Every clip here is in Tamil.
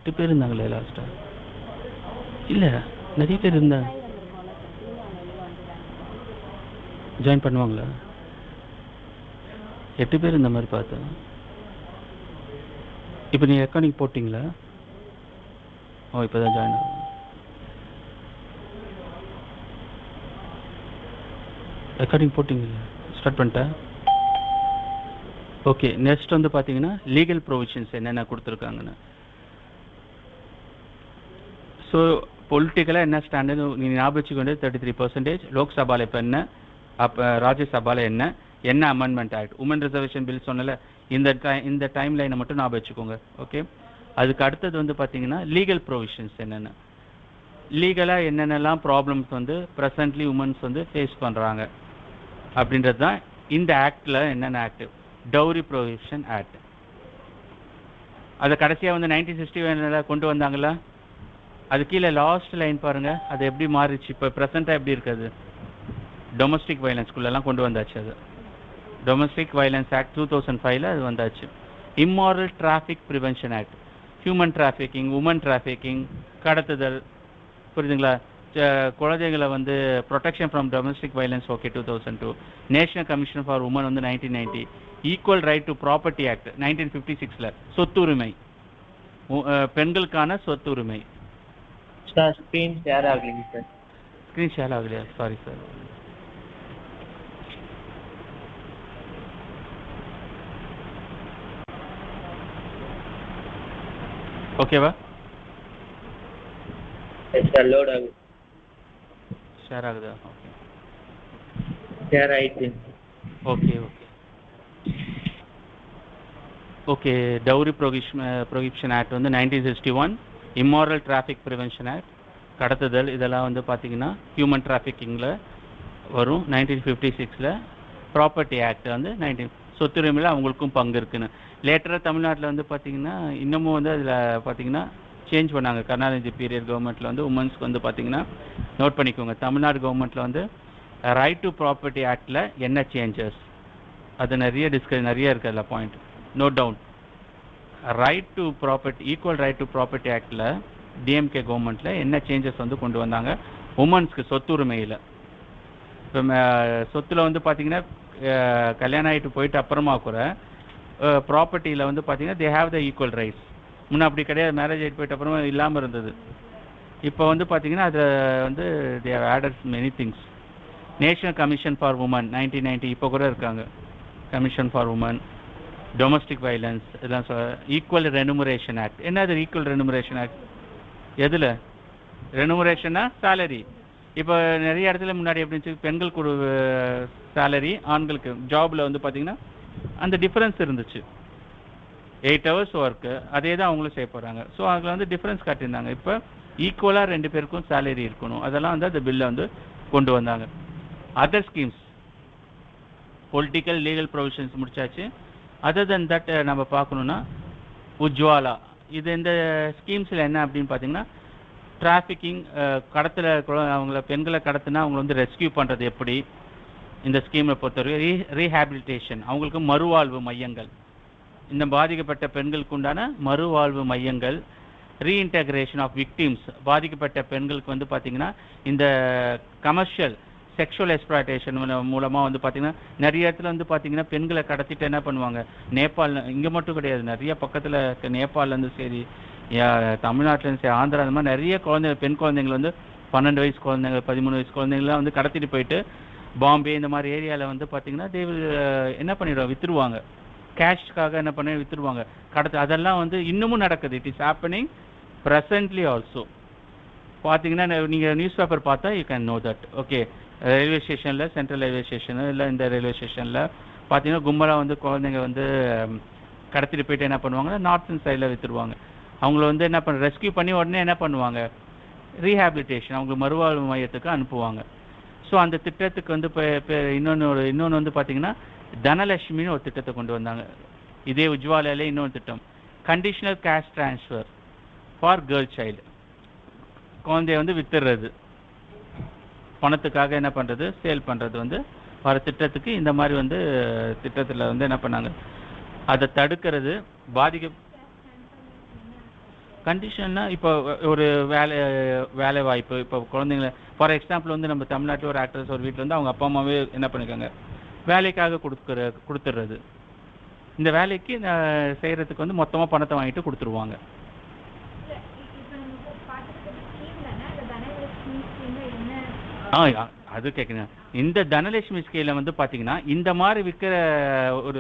8 பேர் இருந்தாங்களே லாஸ்ட்டாக. இல்லை நிறைய பேர் இருந்தாங்க. ஜாயின் பண்ணுவாங்களா? 8 பேர் இந்த மாதிரி பார்த்தேன். இப்போ நீங்கள் அக்கௌண்டிங் போட்டிங்களா? ஓ இப்போ தான் ஜாயின் ஆகும். ரெக்கார்டிங் போட்டிங்களா? ஸ்டார்ட் பண்ணிட்டேன். ஓகே, நெக்ஸ்ட் வந்து பார்த்தீங்கன்னா லீகல் ப்ரொவிஷன்ஸ் என்னென்ன கொடுத்துருக்காங்கன்னு. ஸோ பொலிட்டிக்கலாக என்ன ஸ்டாண்டர்டு நீங்கள் ஞாபகம் வச்சுக்கொண்டு 33%. லோக்சபாவில் இப்போ என்ன, அப்போ ராஜ்யசபாவில் என்ன என்ன amendment act, woman reservation bill சொன்னல, இந்த டைம் லைனை மட்டும் ஞாபகம் வச்சுக்கோங்க. ஓகே, அதுக்கு அடுத்தது வந்து பார்த்தீங்கன்னா லீகல் ப்ரொவிஷன்ஸ் என்னென்ன, லீகலாக என்னென்னலாம் ப்ராப்ளம்ஸ் வந்து ப்ரெசன்ட்லி உமன்ஸ் வந்து ஃபேஸ் பண்ணுறாங்க அப்படின்றது தான் இந்த ஆக்டில் என்னென்ன ஆக்ட். டவுரி ப்ரொவிஷன் ஆக்ட், அதை கடைசியாக வந்து 1961 கொண்டு வந்தாங்களா? அது கீழே லாஸ்ட் லைன் பாருங்கள், அது எப்படி மாறிச்சு, இப்போ ப்ரெசண்ட்டாக எப்படி இருக்குது. டொமஸ்டிக் வயலன்ஸ்குள்ளெல்லாம் கொண்டு வந்தாச்சு. அது டொமஸ்டிக் வயலன்ஸ் ஆக்ட் 2005 அது வந்தாச்சு. Immoral traffic prevention act, human trafficking, woman trafficking, கடத்துதல், புரியுதுங்களா? குழந்தைகளை வந்து protection from domestic violence, okay 2002. National commission for woman வந்து 1990. Equal right to property act 1956. சொத்துரிமை, பெண்களுக்கான சொத்துரிமை. ஸ்க்ரீன் ஷேர் ஆகலைங்க சார். ஸ்க்ரீன் ஷேர் ஆகலையா? Sorry sir. ஓகேவா? சார் லோட் ஆகுது. ஷேர் ஆகுதா? ஓகே ஷேர் ஆயிடுச்சு. Okay okay okay. Dowry prohibition act வந்து 1961. இம்மாரல் டிராஃபிக் ப்ரிவென்ஷன் ஆக்ட், கடத்துதல், இதெல்லாம் வந்து பார்த்தீங்கன்னா ஹியூமன் டிராஃபிக்கிங்கில் வரும். 1956. ப்ராப்பர்ட்டி ஆக்ட் வந்து 19, சொத்துரிமையில் அவங்களுக்கும் பங்கு இருக்குன்னு. லேட்டராக தமிழ்நாட்டில் வந்து பார்த்தீங்கன்னா இன்னமும் வந்து அதில் பார்த்தீங்கன்னா சேஞ்ச் பண்ணாங்க. கருணாநிதி பீரியட் கவர்மெண்ட்டில் வந்து உமன்ஸ்க்கு வந்து பார்த்தீங்கன்னா நோட் பண்ணிக்கோங்க, தமிழ்நாடு கவர்மெண்ட்டில் வந்து ரைட் டு ப்ராப்பர்ட்டி ஆக்டில் என்ன சேஞ்சஸ், அது நிறைய நிறைய இருக்குது அதில் point, note down. Right to property, equal right to property ஆக்டில் டிஎம்கே கவர்மெண்ட்டில் என்ன சேஞ்சஸ் வந்து கொண்டு வந்தாங்க உமன்ஸ்க்கு சொத்துரிமையில். இப்போ சொத்தில் வந்து பார்த்தீங்கன்னா கல்யாணம் ஆகிட்டு போயிட்டு அப்புறமா கூட ப்ராப்பர்ட்டியில் வந்து பார்த்தீங்கன்னா they have the equal rights. முன்னே அப்படி கிடையாது, மேரேஜ் ஆகிட்டு போயிட்டு அப்புறமா இல்லாமல் இருந்தது. இப்போ வந்து பார்த்தீங்கன்னா அதை வந்து they have added many things. National commission for woman 1990, இப்போ கூட இருக்காங்க commission for woman. Domestic violence இதெல்லாம் ஈக்குவல் ரெனுமரேஷன் ஆக்ட். என்னது ஈக்குவல் ரெனுமரேஷன் ஆக்ட்? எதில் ரெனுமரேஷன்னா சேலரி. இப்போ நிறைய இடத்துல முன்னாடி எப்படி இருந்துச்சு, பெண்களுக்கு ஒரு சேலரி, ஆண்களுக்கு ஜாபில் வந்து பார்த்தீங்கன்னா அந்த டிஃப்ரென்ஸ் இருந்துச்சு. 8 hours ஒர்க்கு, அதே தான் அவங்களும் செய்ய போகிறாங்க. ஸோ அதில் வந்து டிஃப்ரென்ஸ் காட்டியிருந்தாங்க. இப்போ ஈக்குவலாக 2 பேருக்கும் சேலரி இருக்கணும், அதெல்லாம் வந்து அந்த பில்லை வந்து கொண்டு வந்தாங்க. Other schemes, political legal provisions முடிச்சாச்சு. அதர் தென் தட் நம்ம பார்க்கணுன்னா உஜ்வாலா, இது இந்த ஸ்கீம்ஸில் என்ன அப்படின்னு பார்த்தீங்கன்னா டிராஃபிக்கிங், கடத்தில் அவங்கள பெண்களை கடத்தினா அவங்கள வந்து ரெஸ்கியூ பண்ணுறது எப்படி, இந்த ஸ்கீமை பொறுத்தவரை ரீஹேபிலிட்டேஷன், அவங்களுக்கு மறுவாழ்வு மையங்கள், இந்த பாதிக்கப்பட்ட பெண்களுக்கு உண்டான மறுவாழ்வு மையங்கள். ரீஇன்டகிரேஷன் ஆஃப் விக்டிம்ஸ், பாதிக்கப்பட்ட பெண்களுக்கு வந்து பார்த்திங்கன்னா இந்த கமர்ஷியல் செக்ஷுவல் எக்ஸ்ப்ளாய்டேஷன் மூலமாக வந்து பார்த்திங்கன்னா நிறைய இடத்துல வந்து பார்த்திங்கன்னா பெண்களை கடத்திட்டு என்ன பண்ணுவாங்க, நேபாள், இங்கே மட்டும் கிடையாது, நிறைய பக்கத்தில் நேபாள்லேருந்து சரி, தமிழ்நாட்டிலேருந்து சரி, ஆந்திரா, அந்த மாதிரி நிறைய குழந்தைங்க, பெண் குழந்தைங்கள் வந்து 12 வயசு குழந்தைங்க, 13 வயசு குழந்தைங்களாம் வந்து கடத்திட்டு போயிட்டு பாம்பே இந்த மாதிரி ஏரியாவில் வந்து பார்த்திங்கன்னா என்ன பண்ணிடுவாங்க, விற்றுருவாங்க, கேஷ்க்காக என்ன பண்ணி விற்றுருவாங்க, கடத்து. அதெல்லாம் வந்து இன்னமும் நடக்குது. It is happening presently also. பார்த்தீங்கன்னா நீங்கள் நியூஸ் பேப்பர் பார்த்தா you can know that. Okay, railway ஸ்டேஷனில், சென்ட்ரல் ரயில்வே ஸ்டேஷனு இல்லை இந்த ரயில்வே ஸ்டேஷனில் பார்த்தீங்கன்னா கும்பலாக வந்து குழந்தைங்க வந்து கடத்திட்டு போயிட்டு என்ன பண்ணுவாங்கன்னா நார்த்தன் சைடில் விற்றுருவாங்க. அவங்கள வந்து என்ன பண்ண ரெஸ்கியூ பண்ணி உடனே என்ன பண்ணுவாங்க, ரீஹேபிலிட்டேஷன், அவங்களுக்கு மறுவாழ்வு மையத்துக்கு அனுப்புவாங்க. ஸோ அந்த திட்டத்துக்கு வந்து இப்போ இன்னொன்று வந்து பார்த்தீங்கன்னா தனலட்சுமின்னு ஒரு திட்டத்தை கொண்டு வந்தாங்க. இதே உஜ்வாலாலே இன்னொரு திட்டம், conditional cash transfer for girl child, குழந்தைய வந்து வித்துடுறது, பணத்துக்காக என்ன பண்ணுறது, சேல் பண்ணுறது வந்து வர திட்டத்துக்கு இந்த மாதிரி வந்து திட்டத்தில் வந்து என்ன பண்ணாங்க, அதை தடுக்கிறது. கண்டிஷன்னா இப்போ ஒரு வேலை வாய்ப்பு இப்போ குழந்தைங்கள ஃபார் எக்ஸாம்பிள் வந்து நம்ம தமிழ்நாட்டில் ஒரு ஆக்ட்ரஸ் ஒரு வீட்டில் வந்து அவங்க அப்பா அம்மாவே என்ன பண்ணிருக்காங்க வேலைக்காக கொடுத்துட்றது. இந்த வேலைக்கு செய்கிறதுக்கு வந்து மொத்தமாக பணத்தை வாங்கிட்டு கொடுத்துருவாங்க. அது கேட்குங்க. இந்த தனலட்சுமி ஸ்கீமில் வந்து பார்த்தீங்கன்னா இந்த மாதிரி விற்கிற ஒரு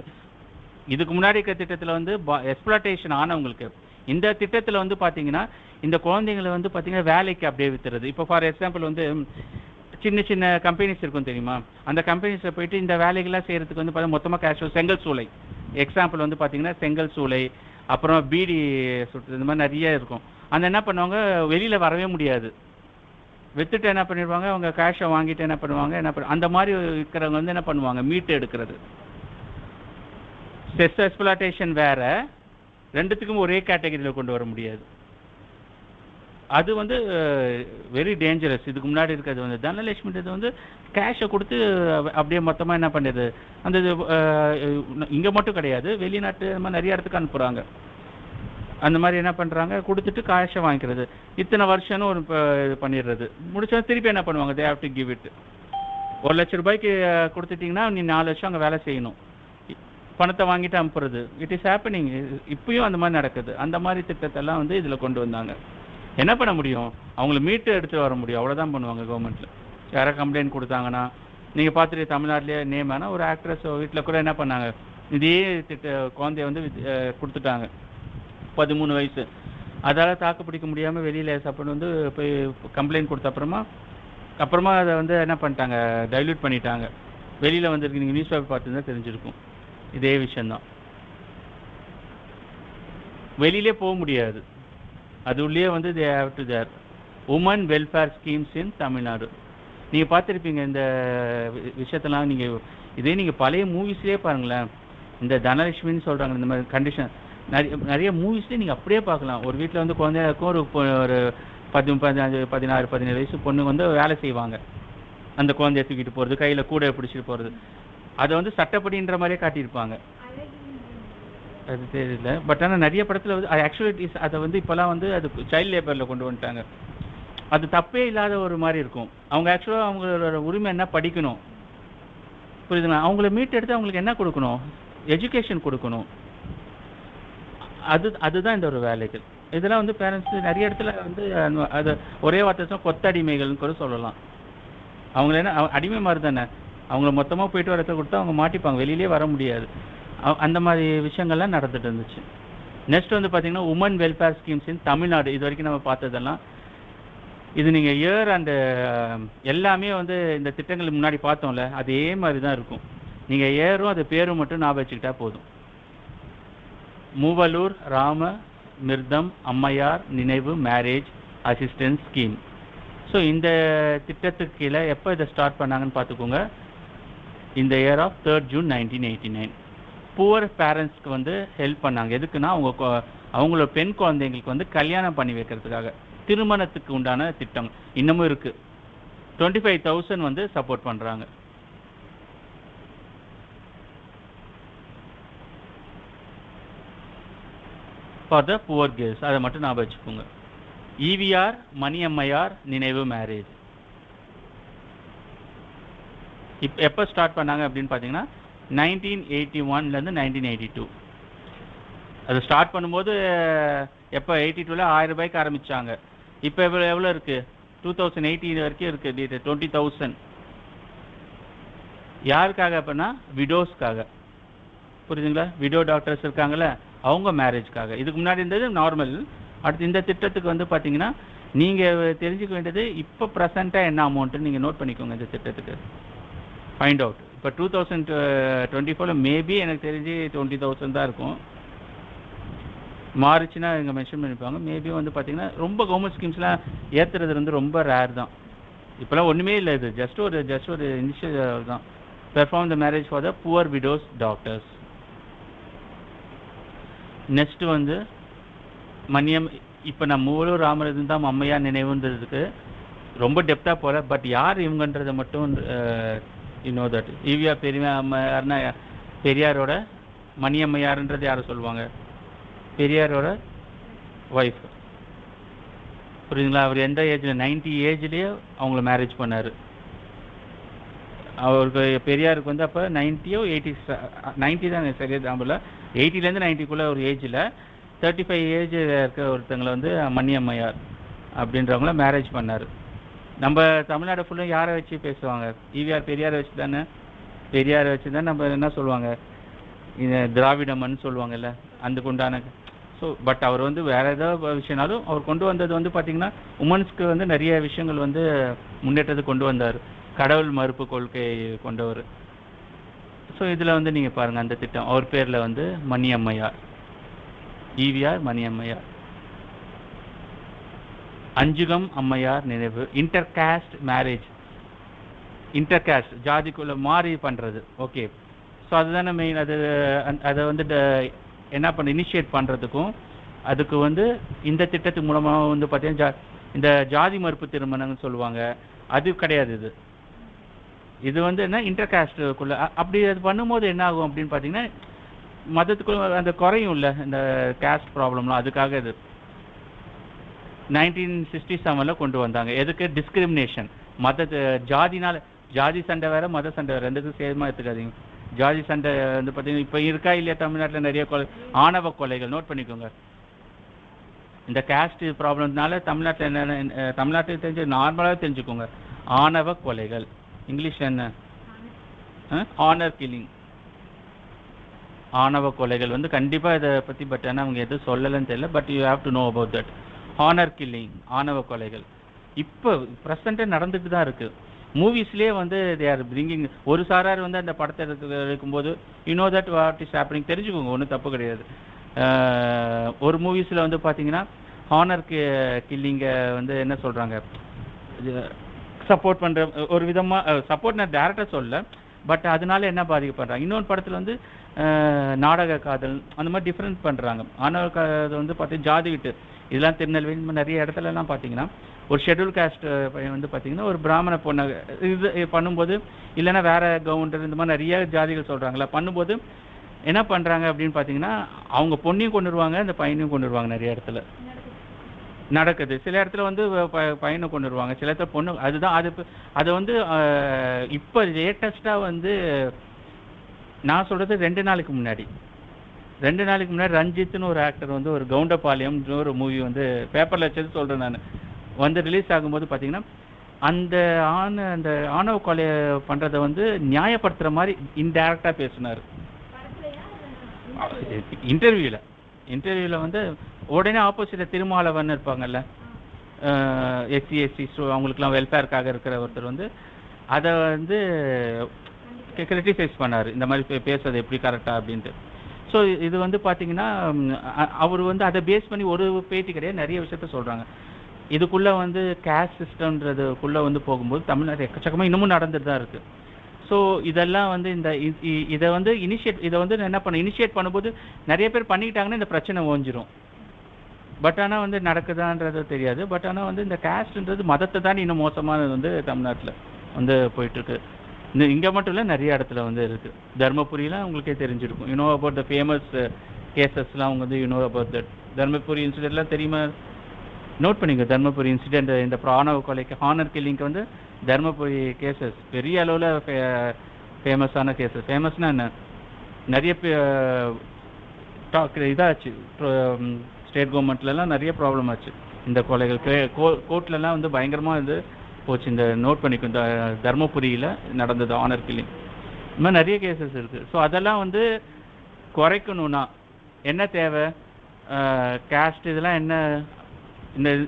இதுக்கு முன்னாடி இருக்கிற திட்டத்தில் வந்து எக்ஸ்ப்ளாட்டேஷன் ஆனவங்களுக்கு இந்த திட்டத்தில் வந்து பார்த்தீங்கன்னா இந்த குழந்தைங்களை வந்து பார்த்தீங்கன்னா வேலைக்கு அப்படியே வித்துறது. இப்போ ஃபார் எக்ஸாம்பிள் வந்து சின்ன சின்ன கம்பெனிஸ் இருக்கும் தெரியுமா, அந்த கம்பெனிஸில் போயிட்டு இந்த வேலைகள்லாம் செய்கிறதுக்கு வந்து பார்த்தீங்கன்னா மொத்தமாக கேஷ் செங்கல் சூளை எக்ஸாம்பிள் வந்து பார்த்தீங்கன்னா செங்கல் சூளை அப்புறம் பீடி சுட்டு இந்த மாதிரி நிறைய இருக்கும். அந்த என்ன பண்ணுவாங்க வெளியில் வரவே முடியாது, வித்துட்டு என்ன பண்ணிடுவாங்க அவங்க கேஷை வாங்கிட்டு என்ன பண்ணுவாங்க அந்த மாதிரி இருக்கிறவங்க வந்து என்ன பண்ணுவாங்க மீட்டு எடுக்கிறது. செஸ் எக்ஸ்ப்ளாட்டேஷன் வேற, ரெண்டுத்துக்கும் ஒரே கேட்டகரியில் கொண்டு வர முடியாது. அது வந்து வெரி டேஞ்சரஸ். இதுக்கு முன்னாடி இருக்கிறது வந்து தனலட்சுமின்றது வந்து கேஷை கொடுத்து அப்படியே மொத்தமாக என்ன பண்ணுறது அந்த இங்கே மட்டும் கிடையாது வெளிநாட்டு அந்த மாதிரி நிறைய இடத்துக்கு அனுப்புகிறாங்க. அந்த மாதிரி என்ன பண்ணுறாங்க கொடுத்துட்டு கேஷை வாங்கிக்கிறது. இத்தனை வருஷம்னு ஒரு இது பண்ணிடுறது. முடிச்சா திருப்பி என்ன பண்ணுவாங்க தே ஹேவ் டு கிவ் இட். 1 லட்ச ரூபாய்க்கு கொடுத்துட்டிங்கன்னா நீ 4 வருஷம் அங்கே வேலை செய்யணும், பணத்தை வாங்கிட்டு அனுப்புறது. It is happening. இப்பயும் அந்த மாதிரி நடக்குது. அந்த மாதிரி திட்டத்தெல்லாம் வந்து இதில் கொண்டு வந்தாங்க. என்ன பண்ண முடியும், அவங்கள மீட்டு எடுத்து வர முடியும், அவ்வளோதான் பண்ணுவாங்க கவர்மெண்ட்டில். யாராவது கம்ப்ளைண்ட் கொடுத்தாங்கன்னா நீங்கள் பார்த்துட்டு தமிழ்நாட்டிலே நேம் ஆனால் ஒரு ஆக்ட்ரஸ் வீட்டில் கூட என்ன பண்ணாங்க இதே குழந்தைய வந்து கொடுத்துட்டாங்க 13 வயசு. அதால் தாக்கு பிடிக்க முடியாமல் வெளியில் சாப்பிட்டு வந்து போய் கம்ப்ளைண்ட் கொடுத்த அப்புறமா அதை வந்து என்ன பண்ணிட்டாங்க டைல்யூட் பண்ணிட்டாங்க. வெளியில் வந்துருக்கு, நீங்கள் நியூஸ் பேப்பர் பார்த்துருந்தா தெரிஞ்சிருக்கும். இதே விஷயந்தான். வெளியிலே போக முடியாது, அது உள்ளே வந்து they have to their woman welfare schemes in Tamil Nadu. நீங்கள் பார்த்துருப்பீங்க இந்த விஷயத்தெல்லாம். நீங்கள் பழைய மூவிஸ்லேயே பாருங்களேன், இந்த தனலட்சுமின்னு சொல்கிறாங்க இந்த மாதிரி கண்டிஷன் நிறைய மூவிஸ்லேயே நீங்கள் அப்படியே பார்க்கலாம். ஒரு வீட்டில் வந்து குழந்தையா இருக்கும், ஒரு 15, 16, 17 வயசு பொண்ணு வந்து வேலை செய்வாங்க. அந்த குழந்தைய தூக்கிட்டு போகிறது, கையில் கூட பிடிச்சிட்டு போகிறது, அதை வந்து சட்டப்படின்ற மாதிரியே காட்டியிருப்பாங்க. அது தெரியல, பட் ஆனால் நிறைய படத்தில் வந்து ஆக்சுவலிட்டிஸ் அதை வந்து இப்போலாம் வந்து அது சைல்ட் லேபரில் கொண்டு வந்துட்டாங்க. அது தப்பே இல்லாத ஒரு மாதிரி இருக்கும். அவங்க ஆக்சுவலாக அவங்களோட உரிமை என்ன படிக்கணும், புரியுதுங்களா? அவங்கள மீட் எடுத்து அவங்களுக்கு என்ன கொடுக்கணும், எஜுகேஷன் கொடுக்கணும். அதுதான் இந்த ஒரு வேலைகள். இதெல்லாம் வந்து பேரண்ட்ஸ் நிறைய இடத்துல வந்து அது ஒரே வார்த்தை கொத்தடிமைகள்னு கூட சொல்லலாம். அவங்கள என்ன அடிமை மாதிரி தானே, அவங்கள மொத்தமாக போயிட்டு வரத்தை கொடுத்தா அவங்க மாட்டிப்பாங்க, வெளியிலே வர முடியாது. அந்த மாதிரி விஷயங்கள்லாம் நடந்துட்டு இருந்துச்சு. நெக்ஸ்ட் வந்து பார்த்தீங்கன்னா woman welfare schemes in Tamil Nadu. இது வரைக்கும் நம்ம பார்த்ததெல்லாம் இது நீங்கள் இயர் அண்டு எல்லாமே வந்து இந்த திட்டங்களுக்கு முன்னாடி பார்த்தோம்ல அதே மாதிரி தான் இருக்கும். நீங்கள் இயரும் அது பேரும் மட்டும் ஞாபகம் வச்சுக்கிட்டா போதும். மூவலூர் ராம மிர்தம் அம்மையார் நினைவு மேரேஜ் அசிஸ்டன்ஸ் ஸ்கீம். ஸோ இந்த திட்டத்துக்கு கீழே எப்போ இதை ஸ்டார்ட் பண்ணாங்கன்னு பார்த்துக்கோங்க, இந்த year of 3rd June 1989. Poor பேரண்ட்ஸ்க்கு வந்து ஹெல்ப் பண்ணாங்க. எதுக்குன்னா அவங்களோட பெண் குழந்தைங்களுக்கு வந்து கல்யாணம் பண்ணி வைக்கிறதுக்காக திருமணத்துக்கு உண்டான திட்டம் இன்னமும் இருக்குது. 25,000 வந்து சப்போர்ட் பண்ணுறாங்க. ஃபார் த புவர் கேர்ள்ஸ், அதை மட்டும் ஞாபகம் வச்சுக்கோங்க. ஈவிஆர் மணியம்மையார் நினைவு மேரேஜ் எப்போ ஸ்டார்ட் பண்ணாங்க அப்படின்னு பார்த்தீங்கன்னா 1981லேருந்து 1982. அது ஸ்டார்ட் பண்ணும்போது எப்போ 82ல் 1000 ரூபாய்க்கு ஆரம்பித்தாங்க. இப்போ எவ்வளோ இருக்குது, 2018 வரைக்கும் இருக்குது 20,000. யாருக்காக அப்படின்னா விடோஸ்க்காக, புரியுதுங்களா? விடோ டாக்டர்ஸ் இருக்காங்களே அவங்க மேரேஜ்க்காக. இதுக்கு முன்னாடி இருந்தது நார்மல். அடுத்து இந்த திட்டத்துக்கு வந்து பார்த்தீங்கன்னா நீங்கள் தெரிஞ்சுக்க வேண்டியது இப்போ ப்ரெசண்ட்டாக என்ன அமௌண்ட்டுன்னு நீங்கள் நோட் பண்ணிக்கோங்க. இந்த திட்டத்துக்கு ஃபைண்ட் அவுட். இப்போ 2024 மேபி எனக்கு தெரிஞ்சு 20,000 தான் இருக்கும். மாறிச்சுன்னா இங்கே மென்ஷன் பண்ணிப்பாங்க. மேபி வந்து பார்த்தீங்கன்னா ரொம்ப கவர்மெண்ட் ஸ்கீம்ஸ்லாம் ஏற்றுறது வந்து ரொம்ப ரேர் தான். இப்போலாம் ஒன்றுமே இல்லை, இது ஜஸ்ட் ஒரு இனிஷியல் தான். Perform the marriage for the poor widows doctors. Next வந்து மணியம். இப்போ நான் மூவலூர் ராமர் இருந்தால் அம்மையார் நினைவுன்றதுக்கு ரொம்ப டெப்த்தாக போகல, பட் யார் இவங்கன்றதை மட்டும் இன்னோ தட் ஈவிஆர் பெரியார்னா பெரியாரோட மணியம்மையார்ன்றது யாரை சொல்லுவாங்க, பெரியாரோட ஒய்ஃப் புரியுதுங்களா? அவர் எந்த ஏஜில் 90 ஏஜ்லேயே அவங்கள மேரேஜ் பண்ணார். அவருக்கு பெரியாருக்கு வந்து அப்போ 90யோ 90 தான் சரியா தாம்பல, 80லேருந்து 90க்குள்ளே ஒரு ஏஜில் 35 ஏஜ் இருக்க ஒருத்தங்களை வந்து மணியம்மையார் அப்படின்றவங்கள மேரேஜ் பண்ணார். நம்ம தமிழ்நாடு ஃபுல்லும் யாரை வச்சு பேசுவாங்க? ஈவிஆர் பெரியாரை வச்சு தானே. பெரியாரை வச்சு தான் நம்ம என்ன சொல்லுவாங்க, இந்த திராவிடமன்னு சொல்லுவாங்கல்ல, அதுக்கு உண்டான. ஸோ பட் அவர் வந்து வேறு ஏதோ விஷயம்னாலும் அவர் கொண்டு வந்தது வந்து பார்த்திங்கன்னா உமன்ஸ்க்கு வந்து நிறைய விஷயங்கள் வந்து முன்னேற்றத்தை கொண்டு வந்தார். கடவுள் மறுப்பு கொள்கை கொண்டவர். ஸோ இதில் வந்து நீங்கள் பாருங்கள், அந்த திட்டம் அவர் பேரில் வந்து மணியம்மையார், ஈவிஆர் மணியம்மையார். அஞ்சுகம் அம்மையார் நினைவு. Inter caste marriage, inter caste ஜாதிக்குள்ளே மாறி பண்ணுறது. ஓகே, ஸோ அதுதானே மெயின். அதை வந்து என்ன பண்ண இனிஷியேட் பண்ணுறதுக்கும் அதுக்கு வந்து இந்த திட்டத்து மூலமாக வந்து பார்த்தீங்கன்னா இந்த ஜாதி மறுப்பு திருமணம்னு சொல்லுவாங்க, அது கிடையாது. இது வந்து என்ன இன்டர் காஸ்ட்டுக்குள்ளே அப்படி அது பண்ணும்போது என்ன ஆகும் அப்படின்னு பார்த்தீங்கன்னா மதத்துக்குள்ள அந்த குறையும் இல்லை இந்த காஸ்ட் ப்ராப்ளம்லாம். அதுக்காக இது 1967 கொண்டு வந்தாங்க. எதுக்கு? டிஸ்கிரிமினேஷன். ஜாதினால, ஜாதி சண்டை வேற மத சண்டை வேறு, ரெண்டுக்கும் சேமா எடுத்துக்காதீங்க. ஜாதி சண்டை வந்து பார்த்தீங்கன்னா இப்போ இருக்கா இல்லையா தமிழ்நாட்டில் நிறைய ஆணவ கொலைகள். நோட் பண்ணிக்கோங்க. இந்த காஸ்ட் ப்ராப்ளம்னால தமிழ்நாட்டில் என்ன, தமிழ்நாட்டில் தெரிஞ்சு நார்மலாக தெரிஞ்சுக்கோங்க, ஆணவ கொலைகள். இங்கிலீஷ் என்ன? Honour killing. ஆணவ கொலைகள் வந்து கண்டிப்பாக இதை பற்றி பட் ஆனால் அவங்க எதுவும் சொல்லலைன்னு தெரியல. But you have to know about that. Honour killing, ஆணவ கொலைகள் இப்போ ப்ரெசண்ட்டாக நடந்துட்டு தான் இருக்குது. மூவிஸ்லேயே வந்து தே ஆர் பிரிங்கிங். ஒரு சாரார் வந்து அந்த படத்தை இருக்கும்போது you know that what is happening, தெரிஞ்சுக்கோங்க, ஒன்றும் தப்பு கிடையாது. ஒரு மூவிஸில் வந்து பார்த்தீங்கன்னா ஹானர் கில்லிங்கை வந்து என்ன சொல்கிறாங்க, சப்போர்ட் பண்ணுற ஒரு விதமாக சப்போர்ட். நான் டேரக்டாக சொல்ல, பட் அதனால என்ன பாதிக்கப்படுறாங்க. இன்னொரு படத்தில் வந்து நாடக காதல் அந்த மாதிரி டிஃப்ரெண்ட் பண்ணுறாங்க. ஆணவ காதல் வந்து பார்த்தீங்கன்னா ஜாதி விட்டு இதெல்லாம் திருநெல்வேலி நிறைய இடத்துலலாம் பார்த்தீங்கன்னா ஒரு ஷெட்யூல் காஸ்ட் பையன் வந்து பார்த்தீங்கன்னா ஒரு பிராமண பொண்ணை இது பண்ணும்போது, இல்லைன்னா வேறு கவுண்டர் இந்த மாதிரி நிறைய ஜாதிகள் சொல்கிறாங்களா பண்ணும்போது என்ன பண்ணுறாங்க அப்படின்னு பார்த்தீங்கன்னா அவங்க பொண்ணையும் கொண்டு வருவாங்க, அந்த பையனையும் கொண்டு வருவாங்க. நிறைய இடத்துல நடக்குது. சில இடத்துல வந்து பையனை கொண்டு வருவாங்க, சில இடத்துல பொண்ணு. அதுதான் அதை வந்து இப்போ லேட்டஸ்ட்டாக வந்து நான் சொல்கிறது 2 நாளைக்கு முன்னாடி ரஞ்சித்னு ஒரு ஆக்டர் வந்து ஒரு கவுண்டபாளையம்னு ஒரு மூவி வந்து பேப்பரில் வச்சது சொல்கிறேன் நான், வந்து ரிலீஸ் ஆகும்போது பார்த்தீங்கன்னா அந்த ஆணவ கொலை பண்ணுறதை வந்து நியாயப்படுத்துகிற மாதிரி இன்டைரக்டாக பேசினார் இன்டர்வியூவில் வந்து. உடனே ஆப்போசிட்டில் திருமாவளவன் இருப்பாங்கல்ல, எஸ்சி அவங்களுக்குலாம் வெல்ஃபேருக்காக இருக்கிற ஒருத்தர் வந்து அதை வந்து கிரிட்டிசைஸ் பண்ணார், இந்த மாதிரி பேசுறது எப்படி கரெக்டாக அப்படின்ட்டு. ஸோ இது வந்து பார்த்தீங்கன்னா அவர் வந்து அதை பேஸ் பண்ணி ஒரு பேட்டி கிடையாது, நிறைய விஷயத்த சொல்கிறாங்க. இதுக்குள்ளே வந்து கேஸ்ட் சிஸ்டம்ன்றதுக்குள்ளே வந்து போகும்போது தமிழ்நாடு எக்கச்சக்கமாக இன்னமும் நடந்துட்டு தான் இருக்குது. ஸோ இதெல்லாம் வந்து இதை வந்து இதை வந்து என்ன பண்ண இனிஷியேட் பண்ணும்போது நிறைய பேர் பண்ணிக்கிட்டாங்கன்னா இந்த பிரச்சனை ஓஞ்சிரும். பட் ஆனால் வந்து நடக்குதான்றது தெரியாது. பட் ஆனால் வந்து இந்த காஸ்ட்ன்றது மதத்தை தான் இன்னும் மோசமானது வந்து தமிழ்நாட்டில் வந்து போயிட்டுருக்கு. இங்கே மட்டும் இல்லை, நிறைய இடத்துல வந்து இருக்குது. தர்மபுரியெலாம் உங்களுக்கே தெரிஞ்சிருக்கும். யூனோ அபவுட் த ஃபேமஸ் கேசஸ்லாம் அவங்க வந்து யூனோ அபவுட் தட். தர்மபுரி இன்சிடென்ட்லாம் தெரியுமா? நோட் பண்ணிங்க. தர்மபுரி இன்சிடென்ட், இந்த ஆணவ கொலைக்கு ஹானர் கில்லிங்க்கு வந்து தர்மபுரி கேசஸ் பெரிய அளவில் ஃபேமஸான கேசஸ். ஃபேமஸ்னால் என்ன, நிறைய இதாச்சு. ஸ்டேட் கவர்மெண்ட்லலாம் நிறைய ப்ராப்ளம் ஆச்சு இந்த கொலைகள். கோர்ட்லலாம் வந்து பயங்கரமாக வந்து போச்சு. இந்த நோட் பண்ணிக்கும், இந்த தர்மபுரியில் நடந்தது ஆனர் கில்லிங். இந்த மாதிரி நிறைய கேசஸ் இருக்குது. ஸோ அதெல்லாம் வந்து குறைக்கணும்னா என்ன தேவை? கேஸ்ட் இதெல்லாம் என்ன,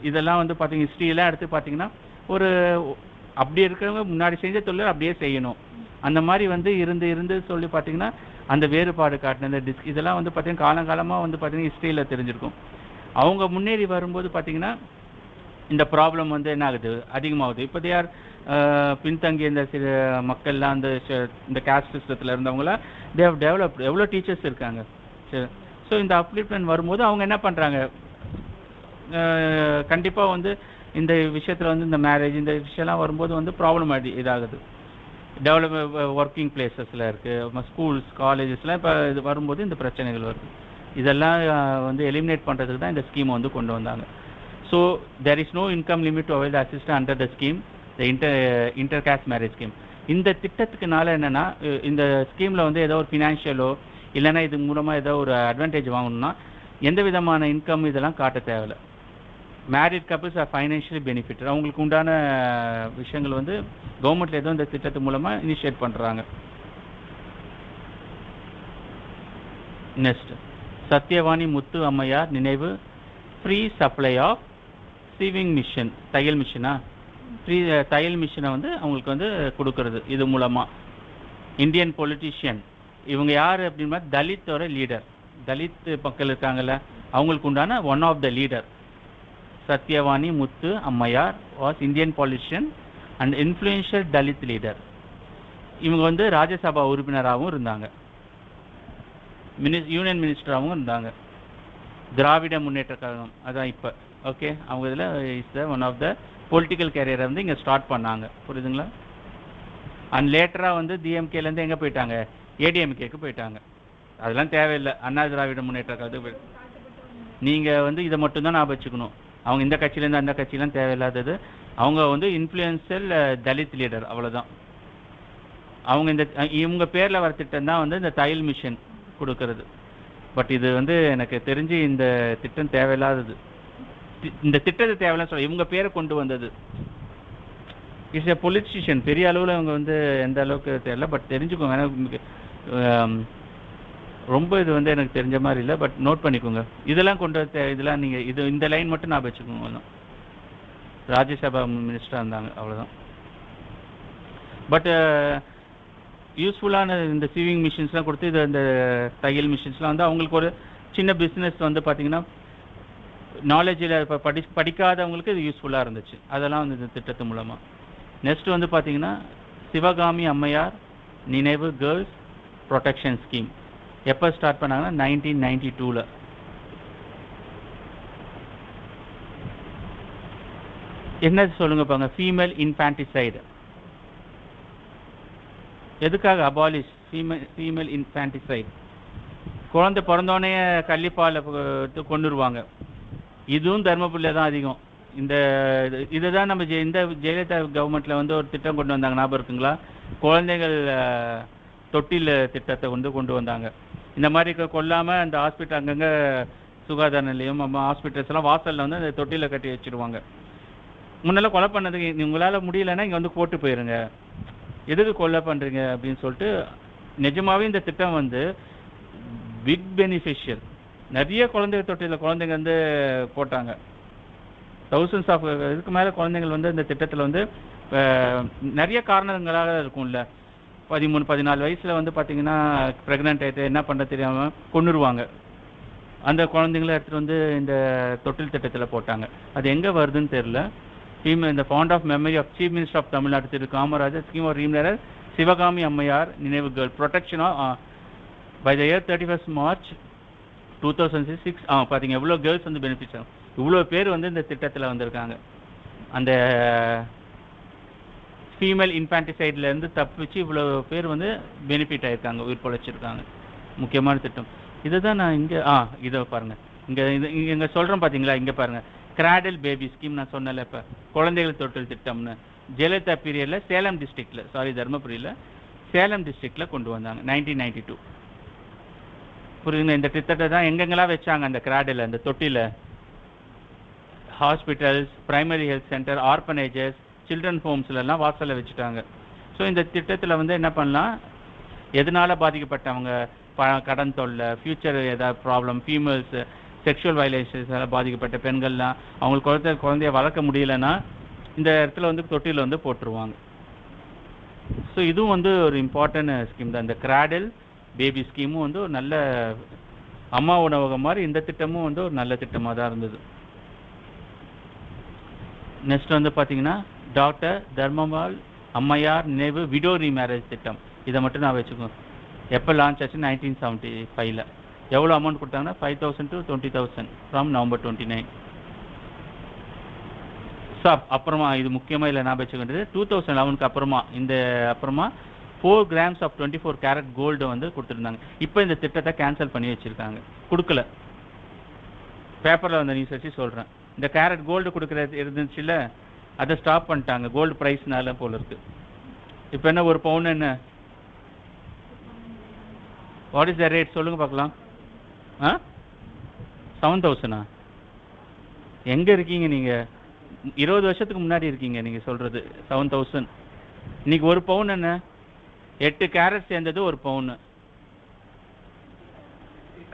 இதெல்லாம் வந்து பார்த்தீங்க ஹிஸ்ட்ரியெல்லாம் எடுத்து பார்த்தீங்கன்னா ஒரு அப்படி இருக்கிறவங்க முன்னாடி செஞ்ச தொழில் அப்படியே செய்யணும். அந்த மாதிரி வந்து இருந்து சொல்லி பார்த்தீங்கன்னா அந்த வேறுபாடு காட்டின இந்த இதெல்லாம் வந்து பார்த்தீங்கன்னா காலங்காலமாக வந்து பார்த்தீங்கன்னா ஹிஸ்ட்ரியில் தெரிஞ்சிருக்கும். அவங்க முன்னேறி வரும்போது பார்த்தீங்கன்னா இந்த ப்ராப்ளம் வந்து என்ன ஆகுது, அதிகமாகுது. இப்போ யார் பின்தங்கிய இந்த சில மக்கள்லாம் இந்த கேஸ்ட் சிஸ்டத்தில் இருந்தவங்களாம் தே ஹவ் டெவலப்டு. எவ்வளோ டீச்சர்ஸ் இருக்காங்க. சரி, ஸோ இந்த அப்லிப்மெண்ட் வரும்போது அவங்க என்ன பண்ணுறாங்க, கண்டிப்பாக வந்து இந்த விஷயத்தில் வந்து இந்த மேரேஜ் இந்த விஷயம்லாம் வரும்போது வந்து ப்ராப்ளம் இதாகுது. டெவலப் ஒர்க்கிங் பிளேசஸில் இருக்குது, ஸ்கூல்ஸ் காலேஜஸ்லாம் இப்போ இது வரும்போது இந்த பிரச்சனைகள் வருது. இதெல்லாம் வந்து எலிமினேட் பண்ணுறதுக்கு தான் இந்த ஸ்கீமை வந்து கொண்டு வந்தாங்க. So there is no income limit to avail the assistance under the scheme, the intercaste marriage scheme. இந்த திட்டத்துக்குனால என்னன்னா இந்த ஸ்கீமில் வந்து ஏதோ ஒரு ஃபினான்ஷியலோ இல்லைன்னா இது மூலமாக ஏதோ ஒரு அட்வான்டேஜ் வாங்கணும்னா எந்த விதமான இன்கம் இதெல்லாம் காட்ட தேவையில்லை. Married couples are financially benefit. அவங்களுக்கு உண்டான விஷயங்கள் வந்து கவர்மெண்ட்டில் ஏதோ இந்த திட்டத்து மூலமாக இனிஷியேட் பண்ணுறாங்க. நெக்ஸ்ட், சத்யவாணி முத்து அம்மையார் நினைவு free supply of sewing machine, தையல் மிஷினா, ஃப்ரீ தையல் மிஷினை வந்து அவங்களுக்கு வந்து கொடுக்கறது. இது மூலமாக இந்தியன் பொலிட்டிஷியன், இவங்க யார் அப்படின்னா தலித்தோட லீடர், தலித் மக்கள் இருக்காங்கல்ல அவங்களுக்கு உண்டான one of the leader. Sathyavani Muthu Ammaiyar was Indian politician and influential Dalit leader. இவங்க வந்து ராஜ்யசபா உறுப்பினராகவும் இருந்தாங்க, யூனியன் மினிஸ்டராகவும் இருந்தாங்க. திராவிட முன்னேற்ற கழகம் அதான் இப்போ ஓகே, அவங்க இதில் is the one of the political கேரியரை வந்து இங்கே ஸ்டார்ட் பண்ணாங்க. புரியுதுங்களா? அண்ட் லேட்டராக வந்து டிஎம்கேலேருந்து எங்கே போயிட்டாங்க, ஏடிஎம்கேக்கு போயிட்டாங்க. அதெல்லாம் தேவையில்லை. அண்ணா திராவிட முன்னேற்ற கழகம் நீங்கள் வந்து இதை மட்டும்தான் ஞாபகம் வச்சுக்கணும். அவங்க இந்த கட்சியிலேருந்து அந்த கட்சியெலாம் தேவையில்லாதது. அவங்க வந்து இன்ஃப்ளூயன்ஷியல் தலித் லீடர், அவ்வளோதான். அவங்க இந்த இவங்க பேரில் வர திட்டம் தான் வந்து இந்த தையல் மிஷின் கொடுக்கறது. பட் இது வந்து எனக்கு தெரிஞ்சு இந்த திட்டம் தேவையில்லாதது. இந்த திட்டத்தை தேவையில்லைன்னு சொல்ல இவங்க பேரை கொண்டு வந்தது. இட்ஸ் எ பொலிட்டிஷியன், பெரிய அளவில் இவங்க வந்து எந்த அளவுக்கு தெரியல. பட் தெரிஞ்சுக்கோங்க, எனக்கு ரொம்ப இது வந்து எனக்கு தெரிஞ்ச மாதிரி இல்லை. பட் நோட் பண்ணிக்கோங்க, இதெல்லாம் கொண்டு இதெல்லாம் நீங்கள் இது இந்த லைன் மட்டும் நான் வச்சுக்கோங்க. ராஜ்யசபா மினிஸ்டராக இருந்தாங்க, அவ்வளோதான். பட் யூஸ்ஃபுல்லான இந்த சீவிங் மிஷின்ஸ்லாம் கொடுத்து இது இந்த தையல் மிஷின்ஸ்லாம் வந்து அவங்களுக்கு ஒரு சின்ன பிஸ்னஸ் வந்து பார்த்திங்கன்னா நாலேஜில் இப்போ படிக்காதவங்களுக்கு இது யூஸ்ஃபுல்லாக இருந்துச்சு. அதெல்லாம் வந்து இந்த திட்டத்து மூலமாக. நெக்ஸ்ட் வந்து பார்த்திங்கன்னா சிவகாமி அம்மையார் நினைவு கேர்ள்ஸ் ப்ரொடெக்ஷன் ஸ்கீம் எப்போ ஸ்டார்ட் பண்ணாங்கன்னா 1992. என்னது சொல்லுங்க பாங்க, ஃபீமேல் இன்ஃபான்டிசைடு. எதுக்காக அபாலிஷ் ஃபீமேல் இன்ஃபான்டிசைட்? குழந்தை பிறந்தோடனே கள்ளிப்பாலை கொண்டுருவாங்க. இதுவும் தர்மபுரியில் தான் அதிகம். இந்த இதை தான் நம்ம இந்த ஜெயலலிதா கவர்மெண்ட்டில் வந்து ஒரு திட்டம் கொண்டு வந்தாங்க, ஞாபகம் இருக்குங்களா? குழந்தைகள் தொட்டில் திட்டத்தை கொண்டு வந்தாங்க. இந்த மாதிரி கொல்லாமல் அந்த ஹாஸ்பிட்டல் அங்கங்கே சுகாதார நிலையம் ஹாஸ்பிட்டல்ஸ் எல்லாம் வாசலில் வந்து அந்த தொட்டியில் கட்டி வச்சுருவாங்க. முன்னெல்லாம் கொலை பண்ணதுக்கு உங்களால் முடியலைன்னா இங்கே வந்து போட்டு போயிருங்க, எதுக்கு கொலை பண்ணுறீங்க அப்படின்னு சொல்லிட்டு. நிஜமாகவே இந்த திட்டம் வந்து பிக் பெனிஃபிஷியல். நிறைய குழந்தைகள் தொட்டியில் குழந்தைங்க வந்து போட்டாங்க. தௌசண்ட்ஸ் ஆஃப் இதுக்கு மேலே குழந்தைங்கள் வந்து இந்த திட்டத்தில் வந்து நிறைய காரணங்களாக இருக்கும்ல. 13-14 வயசில் வந்து பார்த்திங்கன்னா ப்ரெக்னென்ட் ஆகிட்டு என்ன பண்ண தெரியாமல் கொண்டுருவாங்க. அந்த குழந்தைங்கள எடுத்துகிட்டு வந்து இந்த தொட்டில் திட்டத்தில் போட்டாங்க. அது எங்கே வருதுன்னு தெரில. இந்த fond of memory of chief minister of Tamil Nadu Thiru Kamarajar scheme of ரீமினரர் சிவகாமி அம்மையார் நினைவு girl protection by the year 31st March 2006. பார்த்தீங்க எவ்வளோ கேர்ள்ஸ் வந்து பெனிஃபிட்ஸ், இவ்வளோ பேர் வந்து இந்த திட்டத்தில் வந்திருக்காங்க. அந்த ஃபீமேல் இன்ஃபான்டிசைட்லேருந்து தப்பிச்சு இவ்வளோ பேர் வந்து பெனிஃபிட் ஆகிருக்காங்க, உயிர் பொழைச்சிருக்காங்க. முக்கியமான திட்டம் இதை தான் நான் இங்கே இதை பாருங்கள், இங்கே சொல்கிறேன் பார்த்தீங்களா? இங்கே பாருங்கள், கிராடல் பேபி ஸ்கீம் நான் சொன்னல, இப்போ குழந்தைகள் தொட்டில் திட்டம்னு ஜெயலலிதா பீரியடில் சேலம் டிஸ்ட்ரிக்டில், தர்மபுரியில் சேலம் டிஸ்ட்ரிக்டில் கொண்டு வந்தாங்க 1992. புரியுதுங்க? இந்த திட்டத்தை தான் எங்கெங்கெல்லாம் வச்சாங்க அந்த கிராடில், அந்த தொட்டியில் hospitals, primary health center, orphanages, children ஹோம்ஸ்லாம் வாசலில் வச்சுட்டாங்க. ஸோ இந்த திட்டத்தில் வந்து என்ன பண்ணலாம், எதனால் பாதிக்கப்பட்டவங்க, கடன் தொல்லை, ஃப்யூச்சர் ஏதாவது ப்ராப்ளம், ஃபீமேல்ஸு செக்ஷுவல் வயலேஷன்ஸால் பாதிக்கப்பட்ட பெண்கள்லாம் அவங்களுக்கு குழந்தைய வளர்க்க முடியலன்னா இந்த இடத்துல வந்து தொட்டியில் வந்து போட்டுருவாங்க. ஸோ இதுவும் வந்து ஒரு இம்பார்ட்டன்ட் ஸ்கீம் தான். இந்த கிராடில் பேபி ஸ்கீமும் வந்து ஒரு நல்ல அம்மா உணவகம் மாதிரி இந்த திட்டமும் வந்து ஒரு நல்ல திட்டமாக தான் இருந்தது. நெக்ஸ்ட் வந்து பார்த்தீங்கன்னா டாக்டர் தர்மபால் அம்மையார் நினைவு விடோ ரீமேரேஜ் திட்டம். இதை மட்டும் நான் வச்சுக்கோங்க. எப்போ லான்ச் ஆச்சு? 1975. எவ்வளோ அமௌண்ட் கொடுத்தாங்கன்னா 5,000 to 20,000 ஃப்ரம் November 29. ஸோ அப்புறமா இது முக்கியமாக இல்லை நான் வச்சுக்க வேண்டியது 2011க்கு அப்புறமா 4 grams of 24 carat கோல்டு வந்து கொடுத்துருந்தாங்க. இப்போ இந்த திட்டத்தை கேன்சல் பண்ணி வச்சுருக்காங்க, கொடுக்கல. பேப்பரில் வந்த நியூஸ் வச்சு சொல்கிறேன். இந்த கேரட் கோல்டு கொடுக்குறது இருந்துச்சுல்ல, அதை ஸ்டாப் பண்ணிட்டாங்க கோல்டு ப்ரைஸ்னால போல இருக்கு. இப்போ என்ன ஒரு பவுன் என்ன, வாட் இஸ் த ரேட் சொல்லுங்க பார்க்கலாம். 7,000. எங்கே இருக்கீங்க நீங்கள்? 20 வருஷத்துக்கு முன்னாடி இருக்கீங்க நீங்கள் சொல்கிறது 7,000. இன்னைக்கு ஒரு பவுன் என்ன, 8 கேரட் சேர்ந்தது ஒரு பவுன்.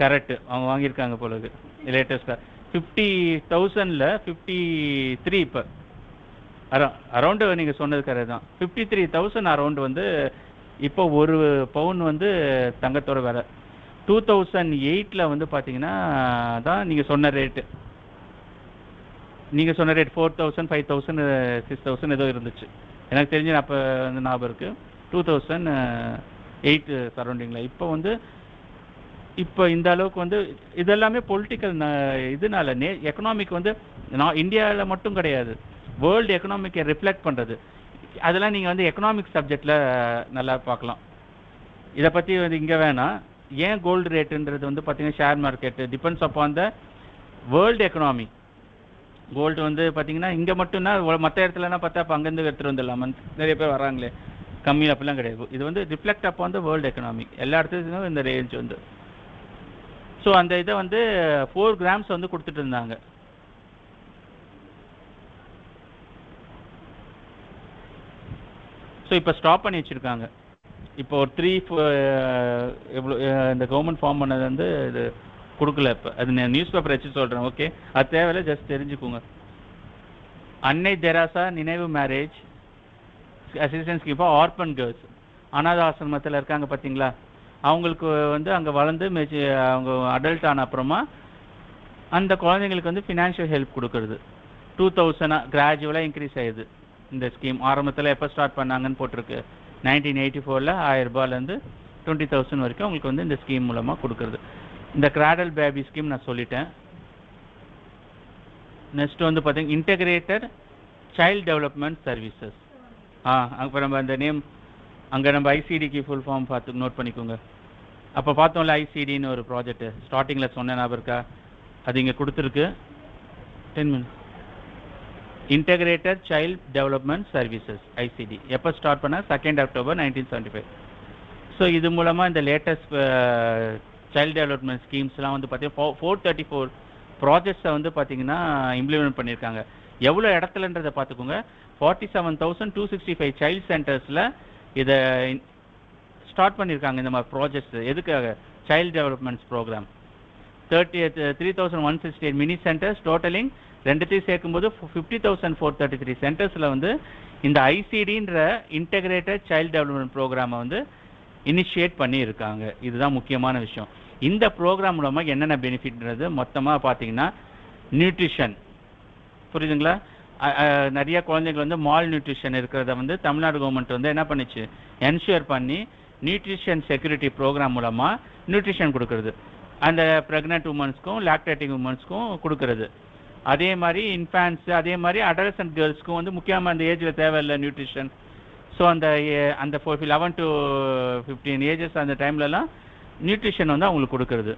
கரெக்டு, அவங்க வாங்கியிருக்காங்க போல இருக்கு லேட்டஸ்ட்டாக. 50,000ல் 53 இப்போ அரௌண்டு நீங்கள் சொன்னது கரெக்ட் தான். 53,000 அரௌண்டு வந்து இப்போ ஒரு பவுன் வந்து தங்கத்தோட விலை. 2008ல் வந்து பார்த்தீங்கன்னா தான் நீங்கள் சொன்ன ரேட்டு. நீங்கள் சொன்ன ரேட் 4,000, 5,000, 6,000 ஏதோ இருந்துச்சு எனக்கு தெரிஞ்சு. அப்போ வந்து ஞாபகம் இருக்குது 2008 சரௌண்டிங்கில். இப்போ வந்து இப்போ இந்த அளவுக்கு வந்து இதெல்லாமே பொலிட்டிக்கல் இதனால எக்கனாமிக் வந்து நான் இந்தியாவில் மட்டும் கிடையாது, வேர்ல்டு எக்கனாமிக்கை ரிஃப்ளெக்ட் பண்ணுறது. அதெல்லாம் நீங்கள் வந்து எக்கனாமிக் சப்ஜெக்டில் நல்லா பார்க்கலாம். இதை பற்றி வந்து இங்கே வேணாம். ஏன் கோல்டு ரேட்டுன்றது வந்து பார்த்தீங்கன்னா share market depends upon the world economy. Gold வந்து பார்த்தீங்கன்னா இங்கே மட்டும்னா, மற்ற இடத்துலனா பார்த்தா அப்போ அங்கேருந்து எடுத்துகிட்டு வந்துடலாமா, நிறைய பேர் வராங்களே, கம்மியில் அப்படிலாம் கிடையாது. இது வந்து reflect upon the world economy. எல்லா இடத்துலையும் இந்த ரேஞ்ச் வந்து. ஸோ அந்த இதை வந்து 4 கிராம்ஸ் வந்து கொடுத்துட்டு இருந்தாங்க. ஸோ இப்போ ஸ்டாப் பண்ணி வச்சுருக்காங்க. இப்போ ஒரு 3 எவ்வளோ இந்த கவர்மெண்ட் ஃபார்ம் பண்ணது வந்து இது கொடுக்கல. இப்போ அது நான் நியூஸ் பேப்பர் வச்சு சொல்கிறேன். ஓகே, அது தேவையில்ல, ஜஸ்ட் தெரிஞ்சுக்கோங்க. அன்னை தெராசா நினைவு marriage assistance scheme for urban girls. அனாத ஆசிரமத்தில் இருக்காங்க பார்த்தீங்களா, அவங்களுக்கு வந்து அங்கே வளர்ந்து அவங்க அடல்ட் ஆன அப்புறமா அந்த குழந்தைங்களுக்கு வந்து ஃபினான்ஷியல் ஹெல்ப் கொடுக்குறது. 2,000 கிராஜுவலாக இன்க்ரீஸ் ஆயிடுது இந்த ஸ்கீம். ஆரம்பத்தில் எப்போ ஸ்டார்ட் பண்ணாங்கன்னு போட்டிருக்கு 1984ல் 1000 ரூபாயிலேருந்து 20,000 வரைக்கும் அவங்களுக்கு வந்து இந்த ஸ்கீம் மூலமாக கொடுக்குறது. இந்த கிராடல் பேபி ஸ்கீம் நான் சொல்லிட்டேன். நெக்ஸ்ட் வந்து பார்த்தீங்கன்னா இன்டெகிரேட்டட் சைல்டு டெவலப்மெண்ட் சர்வீசஸ். அப்போ நம்ம அந்த நேம் அங்கே நம்ம ஐசிடிக்கு ஃபுல் ஃபார்ம் பார்த்து நோட் பண்ணிக்கோங்க. அப்போ பார்த்தோம்ல ஐசிடின்னு ஒரு ப்ராஜெக்ட் ஸ்டார்டிங்கில் சொன்ன ஞாபகம் இருக்கா, அது இங்கே கொடுத்துருக்கு. 10 minutes. Integrated child development services ICT எப்போ ஸ்டார்ட் பண்ணால் 2 October 1975. ஸோ இது மூலமாக இந்த லேட்டஸ்ட் சைல்டு டெவலப்மெண்ட் ஸ்கீம்ஸ்லாம் வந்து பார்த்தீங்கன்னா 434 ப்ராஜெக்ட்ஸை வந்து பார்த்தீங்கன்னா இம்ப்ளிமெண்ட் பண்ணியிருக்காங்க. எவ்வளோ இடத்துலன்றதை பார்த்துக்கோங்க. 47,265 சைல்டு சென்டர்ஸில் இதை ஸ்டார்ட் பண்ணியிருக்காங்க இந்த மாதிரி ப்ராஜெக்ட்ஸ். எதுக்காக? Child developments programme. 3,168 mini centres totalling ரெண்டுத்தையும் சேர்க்கும்போது 50,433 சென்டர்ஸில் வந்து இந்த ஐசிடின்ற இன்டெகிரேட்டட் சைல்டு டெவலப்மெண்ட் ப்ரோக்ராமை வந்து இனிஷியேட் பண்ணியிருக்காங்க. இதுதான் முக்கியமான விஷயம். இந்த ப்ரோக்ராம் மூலமாக என்னென்ன பெனிஃபிட்ன்றது மொத்தமாக பார்த்தீங்கன்னா நியூட்ரிஷன், புரியுதுங்களா? நிறைய குழந்தைகள் வந்து மால் நியூட்ரிஷன் இருக்கிறத வந்து தமிழ்நாடு கவர்மெண்ட் வந்து என்ன பண்ணிச்சு, என்ஷூர் பண்ணி நியூட்ரிஷன் செக்யூரிட்டி ப்ரோக்ராம் மூலமாக நியூட்ரிஷன் கொடுக்கறது. அந்த ப்ரெக்னென்ட் உமன்ஸ்க்கும் லாக்டேட்டிங் உமன்ஸ்க்கும் கொடுக்கறது. அதே மாதிரி இன்ஃபேன்ட்ஸு, அதே மாதிரி அடலசன்ட் கேர்ள்ஸ்க்கும் வந்து முக்கியமாக அந்த ஏஜில் தேவையில்லை நியூட்ரிஷன். ஸோ அந்த 11 to 15 ஏஜஸ் அந்த டைம்லலாம் நியூட்ரிஷன் வந்து அவங்களுக்கு கொடுக்கறது.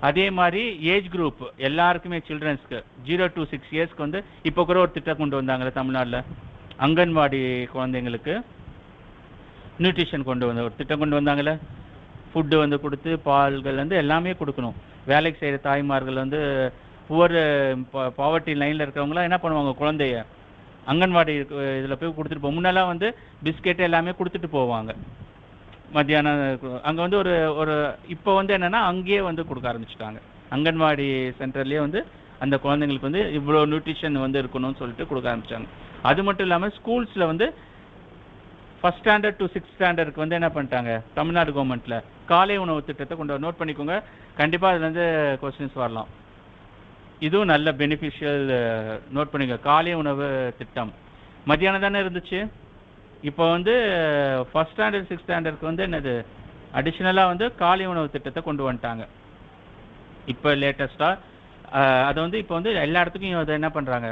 அதே மாதிரி ஏஜ் குரூப் எல்லாருக்குமே சில்ட்ரன்ஸ்க்கு 0 to 6 இயர்ஸ்க்கு வந்து இப்போ கூட ஒரு திட்டம் கொண்டு வந்தாங்களே தமிழ்நாட்டில், அங்கன்வாடி குழந்தைங்களுக்கு நியூட்ரிஷன் ஒரு திட்டம் கொண்டு வந்தாங்களே. ஃபுட்டு வந்து கொடுத்து பால்கள் வந்து எல்லாமே கொடுக்கணும். வேலைக்கு செய்கிற தாய்மார்கள் வந்து புவர் பாவர்ட்டி லைனில் இருக்கிறவங்களாம் என்ன பண்ணுவாங்க, குழந்தைய அங்கன்வாடி இதில் போய் கொடுத்துட்டு போவோம். முன்னெல்லாம் வந்து பிஸ்கெட்டு எல்லாமே கொடுத்துட்டு போவாங்க மத்தியானம். அங்கே வந்து ஒரு இப்போ வந்து என்னென்னா அங்கேயே வந்து கொடுக்க ஆரம்பிச்சிட்டாங்க. அங்கன்வாடி சென்டர்லேயே வந்து அந்த குழந்தைங்களுக்கு வந்து இவ்வளோ நியூட்ரிஷன் வந்து இருக்கணும்னு சொல்லிட்டு கொடுக்க ஆரம்பித்தாங்க. அது மட்டும் இல்லாமல் ஸ்கூல்ஸில் வந்து 1st standard to 6th standardக்கு வந்து என்ன பண்ணிட்டாங்க தமிழ்நாடு கவர்மெண்ட்டில் காலை உணவு திட்டத்தை கொண்டு நோட் பண்ணிக்கோங்க. கண்டிப்பாக அதுலேருந்து கொஸ்டின்ஸ் வரலாம். இதுவும் நல்ல பெனிஃபிஷியல், நோட் பண்ணிக்கோ. காலை உணவு திட்டம் மத்தியானம் தானே இருந்துச்சு. இப்போ வந்து 1st standard 6th standardக்கு வந்து என்னது அடிஷ்னலாக வந்து காலை உணவு திட்டத்தை கொண்டு வந்துட்டாங்க இப்போ லேட்டஸ்ட்டாக. அதை வந்து இப்போ வந்து எல்லா இடத்துக்கும் அதை என்ன பண்ணுறாங்க,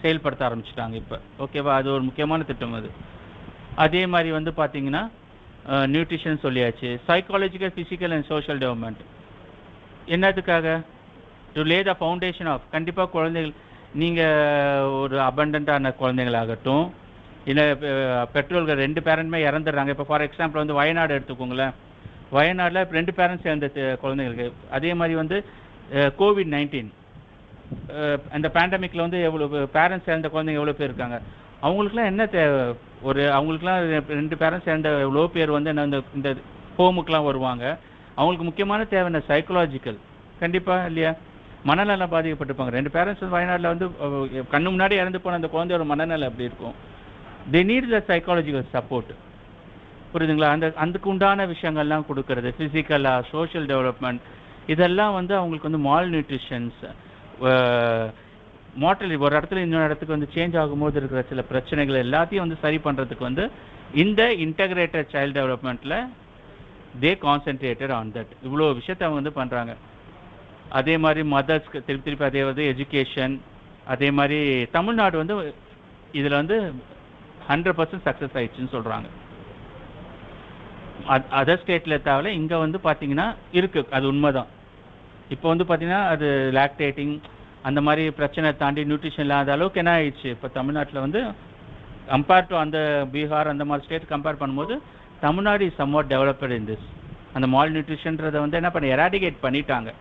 செயல்படுத்த ஆரம்பிச்சிட்டாங்க இப்போ. ஓகேவா? அது ஒரு முக்கியமான திட்டம் அது. அதே மாதிரி வந்து பார்த்தீங்கன்னா நியூட்ரிஷன் சொல்லியாச்சு. Psychological, physical and social development என்னதுக்காக? To lay the foundation of, கண்டிப்பாக குழந்தைகள் நீங்கள் ஒரு அபண்டன்ட்டான குழந்தைங்களாகட்டும், இல்லை பெற்றோர்கள் 2 பேரண்ட்மே இறந்துடுறாங்க. இப்போ ஃபார் எக்ஸாம்பிள் வந்து வயநாடு எடுத்துக்கோங்களேன். வயநாட்டில் 2 பேரண்ட்ஸ் இறந்த குழந்தைங்களுக்கு. அதே மாதிரி வந்து COVID-19 அந்த பேண்டமிக்கில் வந்து எவ்வளோ பேரண்ட்ஸ் இறந்த குழந்தைங்க எவ்வளோ பேர் இருக்காங்க. அவங்களுக்குலாம் என்ன தேவை? அவங்களுக்குலாம் 2 பேரண்ட்ஸ் இறந்த எவ்வளோ பேர் வந்து இந்த ஹோமுக்கெலாம் வருவாங்க. அவங்களுக்கு முக்கியமான தேவை என்ன? சைக்கலாஜிக்கல். கண்டிப்பாக இல்லையா? மனநலம் பாதிக்கப்பட்டிருப்பாங்க. 2 பேரண்ட்ஸ் வந்து வயநாட்டில் வந்து கண்ணு முன்னாடி இறந்து போன அந்த குழந்தையோட மனநலம் எப்படி இருக்கும்? They need the psychological support. புரியுதுங்களா? அதுக்கு உண்டான விஷயங்கள்லாம் கொடுக்கறது, ஃபிசிக்கலாக, சோஷியல் டெவலப்மெண்ட், இதெல்லாம் வந்து அவங்களுக்கு வந்து மால் நியூட்ரிஷன்ஸ், மார்டலி ஒரு இடத்துல இன்னொரு இடத்துக்கு வந்து சேஞ்ச் ஆகும்போது இருக்கிற சில பிரச்சனைகள் எல்லாத்தையும் வந்து சரி பண்ணுறதுக்கு வந்து இந்த இன்டகிரேட்டட் சைல்டு டெவலப்மெண்ட்டில் தே கான்சென்ட்ரேட்டட் ஆன் தட். இவ்வளோ விஷயத்தை அவங்க வந்து பண்ணுறாங்க. அதே மாதிரி மதர்ஸ்க்கு திருப்பி அதே வந்து எஜுகேஷன். அதே மாதிரி தமிழ்நாடு வந்து இதில் வந்து 100% சக்ஸஸ் ஆயிடுச்சுன்னு சொல்கிறாங்க. அதர் ஸ்டேட்டில் தவிர இங்கே வந்து பார்த்தீங்கன்னா இருக்குது, அது உண்மைதான். இப்போ வந்து பார்த்தீங்கன்னா அது லாக்டேட்டிங் அந்த மாதிரி பிரச்சனை தாண்டி நியூட்ரிஷன் இல்லாத அளவுக்கு என்ன ஆயிடுச்சு. இப்போ தமிழ்நாட்டில் வந்து கம்பேர் டு அந்த பீகார் அந்த மாதிரி ஸ்டேட் கம்பேர் பண்ணும்போது Tamil Nadu is somewhat developed in this. அந்த மால் நியூட்ரிஷன்றதை வந்து என்ன பண்ண எராடிகேட் பண்ணிட்டாங்க.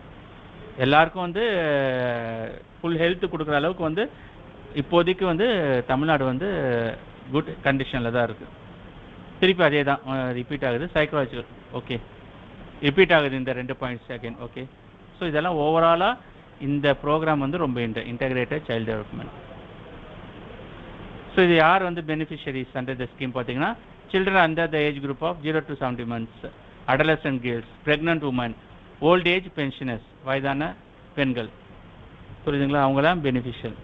எல்லாருக்கும் வந்து ஃபுல் ஹெல்த் கொடுக்குற அளவுக்கு வந்து இப்போதைக்கு வந்து தமிழ்நாடு வந்து குட் கண்டிஷனில் தான் இருக்குது. திருப்பி அதே தான் ரிப்பீட் ஆகுது. சைக்கலாஜிக்கல் ஓகே ரிப்பீட் ஆகுது இந்த 2 பாயிண்ட்ஸ் செகண்ட். ஓகே, ஸோ இதெல்லாம் ஓவராலாக இந்த ப்ரோக்ராம் வந்து ரொம்ப இன்டகிரேட்டட் சைல்டு டெவலப்மெண்ட். ஸோ இது யார் வந்து பெனிஃபிஷரிஸ் அண்டர் த ஸ்கீம் பார்த்தீங்கன்னா, children under the age group of 0 to 70 months, adolescent girls, pregnant women, old age pensioners, வயதான பெண்கள். புரியுதுங்களா? அவங்க தான் பெனிஃபிஷியல்.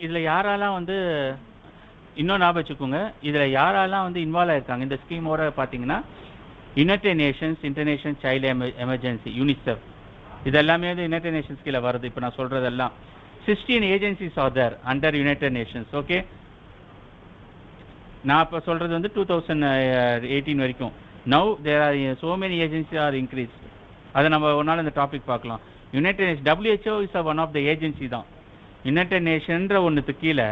இதில் யாரெல்லாம் வந்து இன்னும் ஞாபகம் வச்சுக்கோங்க, இதில் யாரெல்லாம் வந்து இன்வால்வ் ஆயிருக்காங்க இந்த ஸ்கீமோட பார்த்தீங்கன்னா, United Nations international child emergency, UNICEF, இதெல்லாமே வந்து யுனைடெட் நேஷன்ஸ் கீழே வருது. இப்போ நான் சொல்கிறதெல்லாம் 16 agencies are there under United Nations. Okay, நான் இப்போ சொல்கிறது வந்து 2018 வரைக்கும். Now there are so many agency are increase. அதை நம்ம ஒரு நாள் இந்த டாபிக் பார்க்கலாம். United Nation WHO is one of the agency தான். யுனைடெட் நேஷன்ற ஒன்றுக்கு கீழே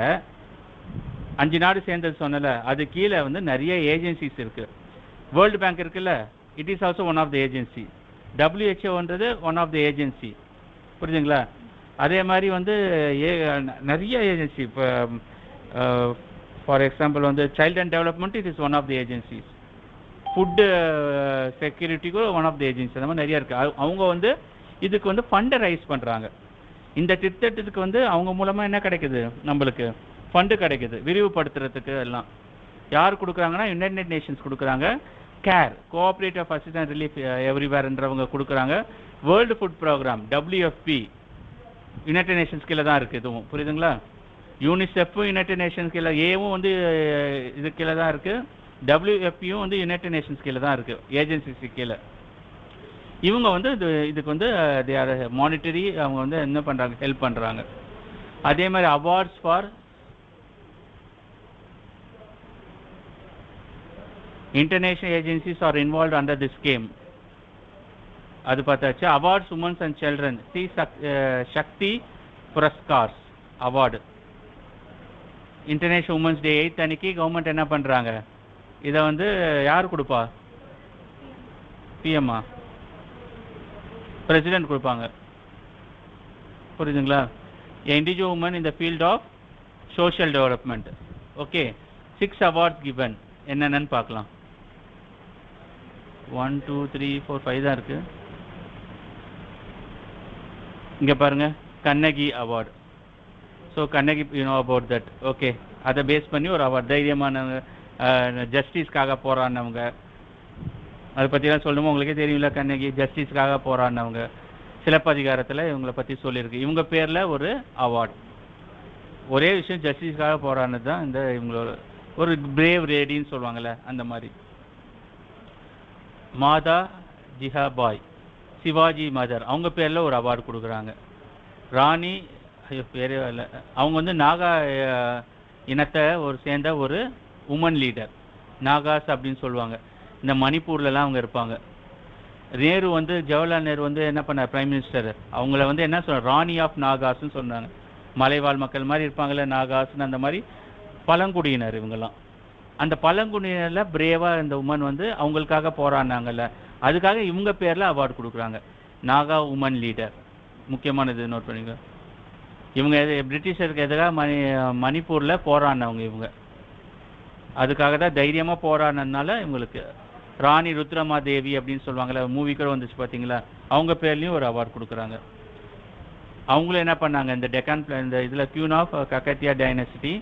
5 நாடு சேர்ந்தது சொன்னல, அது கீழே வந்து நிறைய ஏஜென்சிஸ் இருக்குது. வேர்ல்டு பேங்க் இருக்குல்ல, it is also one of the agency. WHO one of the agency. புரியுதுங்களா? அதே மாதிரி வந்து நிறைய ஏஜென்சி. இப்போ ஃபார் எக்ஸாம்பிள் வந்து child and development, it is one of the agencies. Food செக்யூரிட்டிக்கும் ஒன் ஆஃப் தி ஏஜென்சி. அந்த மாதிரி நிறையா இருக்குது. அவங்க வந்து இதுக்கு வந்து ஃபண்டை ரைஸ் பண்ணுறாங்க. இந்த திட்டத்துக்கு வந்து அவங்க மூலமாக என்ன கிடைக்குது? நம்மளுக்கு ஃபண்டு கிடைக்குது விரிவுபடுத்துறதுக்கு. எல்லாம் யார் கொடுக்குறாங்கன்னா, யுனைடெட் நேஷன்ஸ் கொடுக்குறாங்க. கேர், கோஆப்ரேட்டிவ் அசிஸ்டன்ட் ரிலீஃப் எவ்ரிவேர்ன்றவங்க கொடுக்குறாங்க. World food programme WFP United Nations கீழே தான் இருக்குது. இதுவும் புரியுதுங்களா? யூனிசெஃப்பும் யுனைடெட் நேஷன்ஸ் கீழே, ஏவும் வந்து இது கீழே தான் இருக்குது. WFPயும் வந்து யுனைடெட் நேஷன்ஸ் கீழே தான் இருக்குது, ஏஜென்சிஸ் கீழே. இவங்க வந்து இதுக்கு வந்து தே ஆர் மானிட்டரி. அவங்க வந்து என்ன பண்ணுறாங்க? ஹெல்ப் பண்ணுறாங்க. அதே மாதிரி awards for international agencies are involve under the scheme. அது பார்த்தாச்சு. Awards women's and children, Shakti Puraskars award. International women's day 8th அன்னைக்கு கவர்மெண்ட் என்ன பண்ணுறாங்க? இதை வந்து யார் கொடுப்பா? பிஎம்ஆ, பிரசிடென்ட் கொடுப்பாங்க. புரியுதுங்களா? Individual woman in the field of social development. Okay, 6 awards given. என்னென்னு பார்க்கலாம். 1 2 3 4 5 தான் இருக்குது. இங்கே பாருங்கள், Kannagi award. So Kannagi, you know about that. Okay, அதை பேஸ் பண்ணி ஒரு அவார்டு. தைரியமானவங்க, ஜஸ்டிஸ்க்காக போராடினவங்க, அதை பற்றிலாம் சொல்லணுமோ உங்களுக்கே தெரியும்ல. கண்ணகி ஜஸ்டிஸ்க்காக போராடினவங்க. சிலப்பதிகாரத்தில் இவங்களை பற்றி சொல்லியிருக்கு. இவங்க பேரில் ஒரு அவார்டு. ஒரே விஷயம், ஜஸ்டிஸ்க்காக போராடினது தான் இந்த இவங்களோட ஒரு பிரேவ் ரேடின்னு சொல்லுவாங்கள்ல, அந்த மாதிரி. மாதா ஜிஹாபாய், சிவாஜி மதர், அவங்க பேரில் ஒரு அவார்டு கொடுக்குறாங்க. ராணி, பேரே இல்லை, அவங்க வந்து நாகா இனத்தை சேர்ந்த ஒரு உமன் லீடர், நாகாஸ் அப்படின்னு சொல்லுவாங்க. இந்த மணிப்பூர்லலாம் அவங்க இருப்பாங்க. நேரு வந்து ஜவஹர்லால் நேரு வந்து என்ன பண்ணார் பிரைம் மினிஸ்டர், அவங்கள வந்து என்ன சொல்ற ராணி ஆஃப் நாகாஸ்ன்னு சொன்னாங்க. மலைவாழ் மக்கள் மாதிரி இருப்பாங்கல்ல நாகாஸ்ன்னு, அந்த மாதிரி பழங்குடியினர் இவங்கெல்லாம். அந்த பழங்குடியினர்ல பிரேவா இந்த உமன் வந்து அவங்களுக்காக போராடினாங்கல்ல, அதுக்காக இவங்க பேர்ல அவார்டு கொடுக்குறாங்க, நாகா உமன் லீடர். முக்கியமானது நோட் பண்ணிக்க. இவங்க பிரிட்டிஷருக்கு எதிராக மணிப்பூர்ல போராடினவங்க இவங்க. அதுக்காக தான் தைரியமா போராடினதுனால இவங்களுக்கு ராணி ருத்ரமா தேவி அப்படின்னு சொல்லுவாங்கல்ல, மூவி கூட வந்துச்சு பார்த்தீங்களா, அவங்க பேர்லையும் ஒரு அவார்டு கொடுக்குறாங்க. அவங்களும் என்ன பண்ணாங்க, இந்த டெக்கான் இந்த இதில் கியூன் ஆஃப் கக்கத்தியா டைனஸ்டி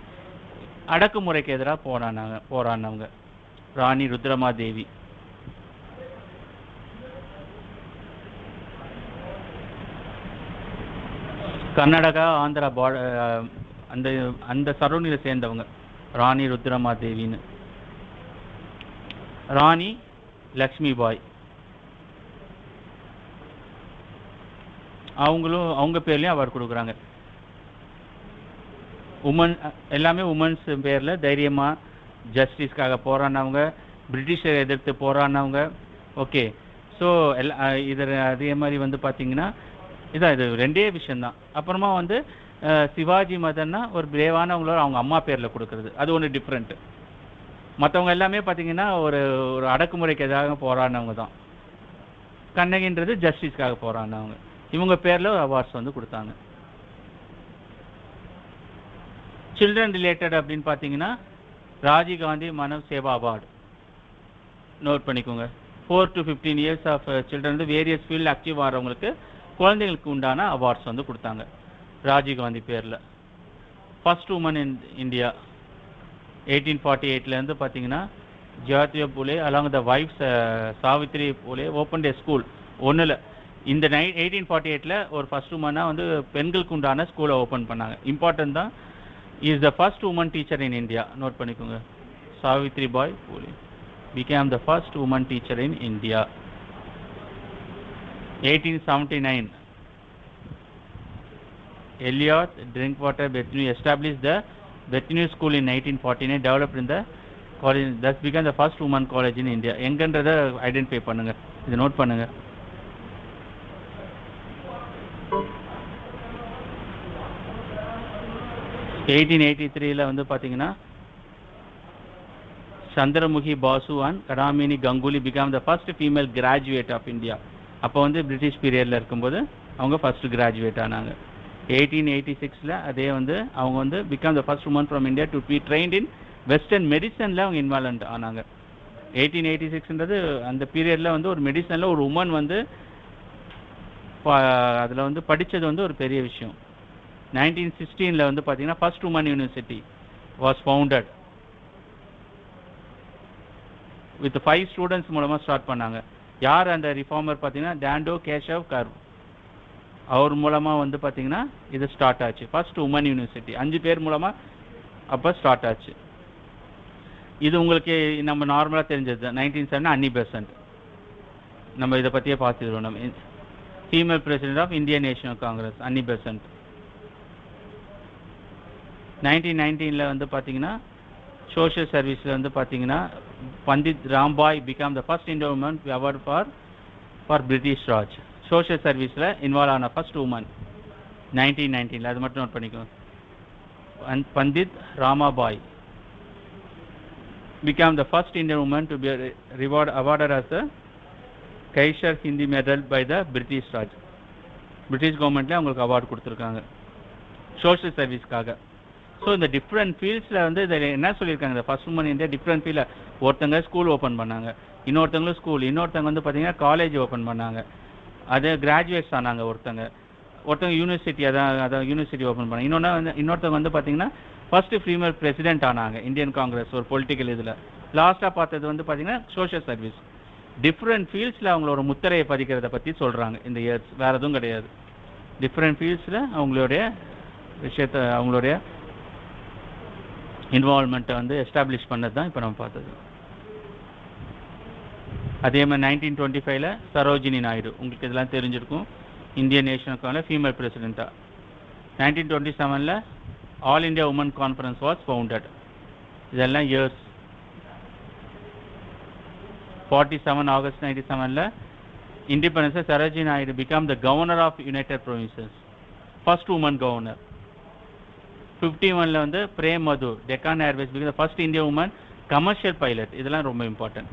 அடக்குமுறைக்கு எதிராக போராடினவங்க ராணி ருத்ரமா தேவி. கர்நாடகா ஆந்திரா அந்த அந்த சரௌண்டிங்கில் சேர்ந்தவங்க ராணி ருத்ரமா தேவின்னு. ராணி லக்ஷ்மி பாய் அவங்களும் அவங்க பேர்லையும் அவார்டு கொடுக்குறாங்க. உமன் எல்லாமே உமன்ஸ் பேரில் தைரியமாக ஜஸ்டிஸ்க்காக போராடினவங்க, பிரிட்டிஷரை எதிர்த்து போராடினவங்க. ஓகே, ஸோ இதில் அதே மாதிரி வந்து பார்த்தீங்கன்னா இதான் இது ரெண்டே விஷயந்தான். அப்புறமா வந்து சிவாஜி மதன்னா ஒரு பிரேவானவங்களோட அவங்க அம்மா பேரில் கொடுக்குறது, அது ஒன்று டிஃப்ரெண்ட்டு. மற்றவங்க எல்லாமே பார்த்தீங்கன்னா ஒரு ஒரு அடக்குமுறைக்கு எதிராக போராடினவங்க தான். கண்ணகின்றது ஜஸ்டிஸ்க்காக போராடினவங்க. இவங்க பேரில் ஒரு அவார்ட்ஸ் வந்து கொடுத்தாங்க. சில்ட்ரன் ரிலேட்டட் அப்படின்னு பார்த்தீங்கன்னா ராஜீவ் காந்தி மனவ் சேவா அவார்டு நோட் பண்ணிக்கோங்க. 4 to 15 years ஆஃப் சில்ட்ரன் வந்து வேரியஸ் ஃபீல்டு ஆக்டிவ் ஆகிறவங்களுக்கு குழந்தைகளுக்கு உண்டான அவார்ட்ஸ் வந்து கொடுத்தாங்க ராஜீவ் காந்தி பேரில். ஃபர்ஸ்ட் உமன் இன் இந்தியா 1848லேருந்து பார்த்தீங்கன்னா Jyotiba Phule along the wife Savitri Phule open day school ஒன்றில் இந்த 1848ல் ஒரு ஃபர்ஸ்ட் உமனாக வந்து பெண்களுக்கு உண்டான ஸ்கூலை ஓப்பன் பண்ணாங்க. இம்பார்ட்டன்ட் தான். Is the first woman teacher in India. Note பண்ணிக்கோங்க. Savitri Bai Phule became the first woman teacher in India. 1879 Eliot Drinkwater Bethany established the Bethany School in 1849, developed in the college, thus became the first woman college in India. எங்கன்றதை ஐடென்டிஃபை பண்ணுங்க, இது நோட் பண்ணுங்க. ல வந்து பார்த்தீங்கன்னா Chandramukhi Basu and Kadambini Ganguly became the first female graduate of India. அப்போ வந்து பிரிட்டிஷ் பீரியடில் இருக்கும்போது அவங்க ஃபர்ஸ்ட் கிராஜுவேட் ஆனாங்க. 1886 அதே வந்து அவங்க வந்து became the first woman from India to be trained in western மெடிசனில் அவங்க இன்வால்வ் ஆனாங்க. 1886ன்றது அந்த பீரியடில் வந்து ஒரு மெடிசனில் ஒரு உமன் வந்து அதில் வந்து படித்தது வந்து ஒரு பெரிய விஷயம். 1916 வந்து பார்த்தீங்கன்னா first woman university was founded with 5 students மூலமாக ஸ்டார்ட் பண்ணாங்க. யார் அந்த ரிஃபார்மர் பார்த்தீங்கன்னா டாண்டோ கேஷவ் கர், அவர் மூலமாக வந்து பார்த்தீங்கன்னா இது ஸ்டார்ட் ஆச்சு. ஃபர்ஸ்ட் உமன் யூனிவர்சிட்டி 5 பேர் மூலமாக அப்போ ஸ்டார்ட் ஆச்சு. இது உங்களுக்கு நம்ம நார்மலாக தெரிஞ்சது. 1970 அன்னி பெசன்ட், நம்ம இதை பற்றியே பார்த்துக்கிறோம். நம்ம female president of Indian National Congress Annie Besant. 1919 வந்து பார்த்தீங்கன்னா சோஷியல் சர்வீஸில் வந்து பார்த்தீங்கன்னா Pandit Ramabai became the first Indian woman award for British Raj. Social சர்வீஸில் இன்வால்வ் ஆன ஃபர்ஸ்ட் உமன் 1919, அது மட்டும் நோட் பண்ணிக்கோங்க. Pandit Ramabai became the first Indian woman to be awarded as the Kaiser Hindi Medal by the British Raj. British governmentல அவங்களுக்கு அவார்டு கொடுத்துருக்காங்க சோஷியல் சர்வீஸ்க்காக. ஸோ இந்த டிஃப்ரெண்ட் ஃபீல்ட்ஸில் வந்து இதில் என்ன சொல்லியிருக்காங்க, இந்த ஃபர்ஸ்ட் உமன் இந்தியா டிஃப்ரெண்ட் ஃபீல்டில் ஒருத்தங்க ஸ்கூல் ஓப்பன் பண்ணாங்க, இன்னொருத்தங்களும் ஸ்கூல், இன்னொருத்தங்க வந்து பார்த்தீங்கன்னா காலேஜ் ஓப்பன் பண்ணாங்க, அது கிராஜுவேட்ஸ் ஆனாங்க, ஒருத்தங்க யூனிவர்சிட்டி அதான் யூனிவர்சிட்டி ஓப்பன் பண்ணாங்க, இன்னொருத்தவங்க வந்து பார்த்தீங்கன்னா ஃபர்ஸ்ட் ஃபீமேல் பிரசிடென்ட் ஆனாங்க இந்தியன் காங்கிரஸ் ஒரு பொலிட்டிக்கல் இதில். லாஸ்ட்டாக பார்த்தது வந்து பார்த்தீங்கன்னா சோஷியல் சர்வீஸ். டிஃப்ரெண்ட் ஃபீல்ட்ஸில் அவங்களோட முத்திரையை பதிக்கிறத பற்றி சொல்கிறாங்க இந்த இயர்ஸ், வேறு எதுவும் கிடையாது. டிஃப்ரெண்ட் ஃபீல்ட்ஸில் அவங்களுடைய விஷயத்தை அவங்களுடைய இன்வால்மெண்ட்டை வந்து எஸ்டாப்ளிஷ் பண்ணது தான் இப்போ நம்ம பார்த்தது. அதே மாதிரி 1925 சரோஜினி நாயுடு, உங்களுக்கு இதெல்லாம் தெரிஞ்சிருக்கும், இந்தியன் நேஷனல் காங்கிரஸ் ஃபீமேல் பிரசிடெண்ட்டாக. 1927 All India woman conference was founded. இதெல்லாம் years. 47 August 1997 independence, Sarojini Naidu became the governor of United Provinces, first woman governor. 51 ல வந்து Prem Mathur Deccan Airways became the first Indian woman commercial pilot. இதெல்லாம் ரொம்ப இம்பார்ட்டன்ட்.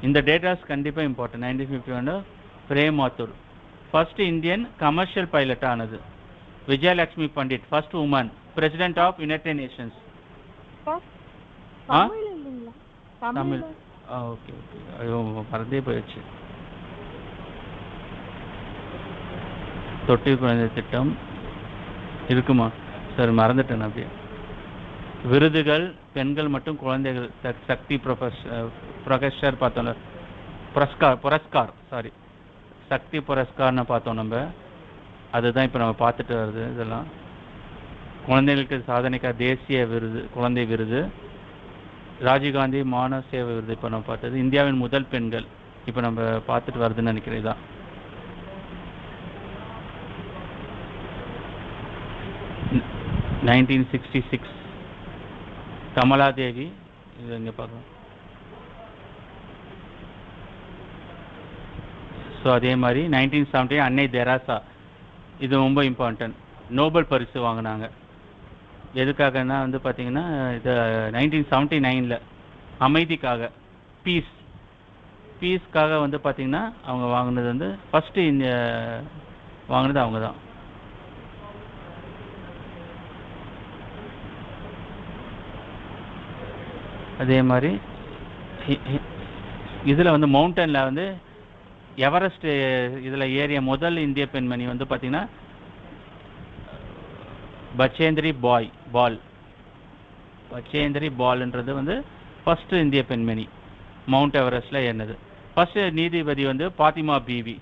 இந்த டேட்டாஸ் கண்டிப்பாக important. 1951 Prem Mathur first Indian commercial pilot ஆனது. Vijayalakshmi Pandit first woman president of United Nations. Tamil. Okay okay, ஐயோ மறந்தே போயிடுச்சு. தொட்டி குழந்தை திட்டம் இருக்குமா சார்? மறந்துட்டேன் அப்படியே. விருதுகள் பெண்கள் மற்றும் குழந்தைகள் சக்தி புரஸ்கார் பார்த்தோம். புரஸ்கார் சாரி சக்தி புரஸ்கார்னு பார்த்தோம் நம்ம. அதுதான் இப்போ நம்ம பார்த்துட்டு வருது. இதெல்லாம் குழந்தைகளுக்கு சாதனைக்காக தேசிய விருது, குழந்தை விருது, ராஜீவ்காந்தி மானவ சேவை விருது இப்போ நம்ம பார்த்தது. இந்தியாவின் முதல் பெண்கள் இப்போ நம்ம பார்த்துட்டு வருதுன்னு நினைக்கிறேன். இதான் 1966 கமலா தேவி. இது இங்கே பார்க்கலாம். ஸோ அதே மாதிரி 1970 அன்னை தெராசா. இது ரொம்ப இம்பார்ட்டன்ட். நோபல் பரிசு வாங்கினாங்க. எதுக்காகனா வந்து பார்த்தீங்கன்னா இது 1979 அமைதிக்காக, பீஸ்க்காக வந்து பார்த்தீங்கன்னா அவங்க வாங்கினது வந்து ஃபஸ்ட்டு வாங்கினது அவங்க தான். அதே மாதிரி இதில் வந்து மவுண்டனில் வந்து எவரெஸ்ட் இதில் ஏறிய முதல் இந்திய பெண்மணி வந்து பார்த்தீங்கன்னா பச்சேந்திரி பால்ன்றது வந்து ஃபஸ்ட்டு இந்திய பெண்மணி மவுண்ட் எவரெஸ்டில் ஏறினது. ஃபஸ்ட்டு நீதிபதி வந்து பாத்திமா பீவி,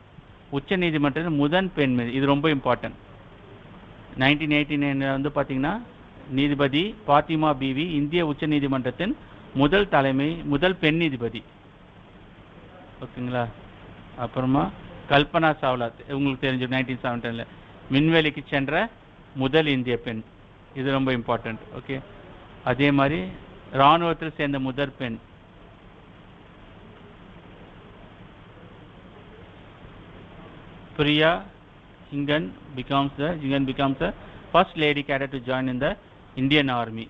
உச்ச நீதிமன்றத்தின் முதல் பெண்மணி. இது ரொம்ப இம்பார்ட்டன்ட். 1989 வந்து பார்த்தீங்கன்னா நீதிபதி பாத்திமா பீவி இந்திய உச்ச நீதிமன்றத்தின் முதல் பெண் நீதிபதி. ஓகேங்களா? அப்புறமா கல்பனா சாவ்லா, உங்களுக்கு தெரிஞ்சு 1970 விண்வெளிக்கு சென்ற முதல் இந்திய பெண். இது ரொம்ப இம்பார்ட்டன்ட். ஓகே. அதே மாதிரி இராணுவத்தில் சேர்ந்த முதல் பெண் Priya Hingan becomes the first lady cadet to join in the Indian Army.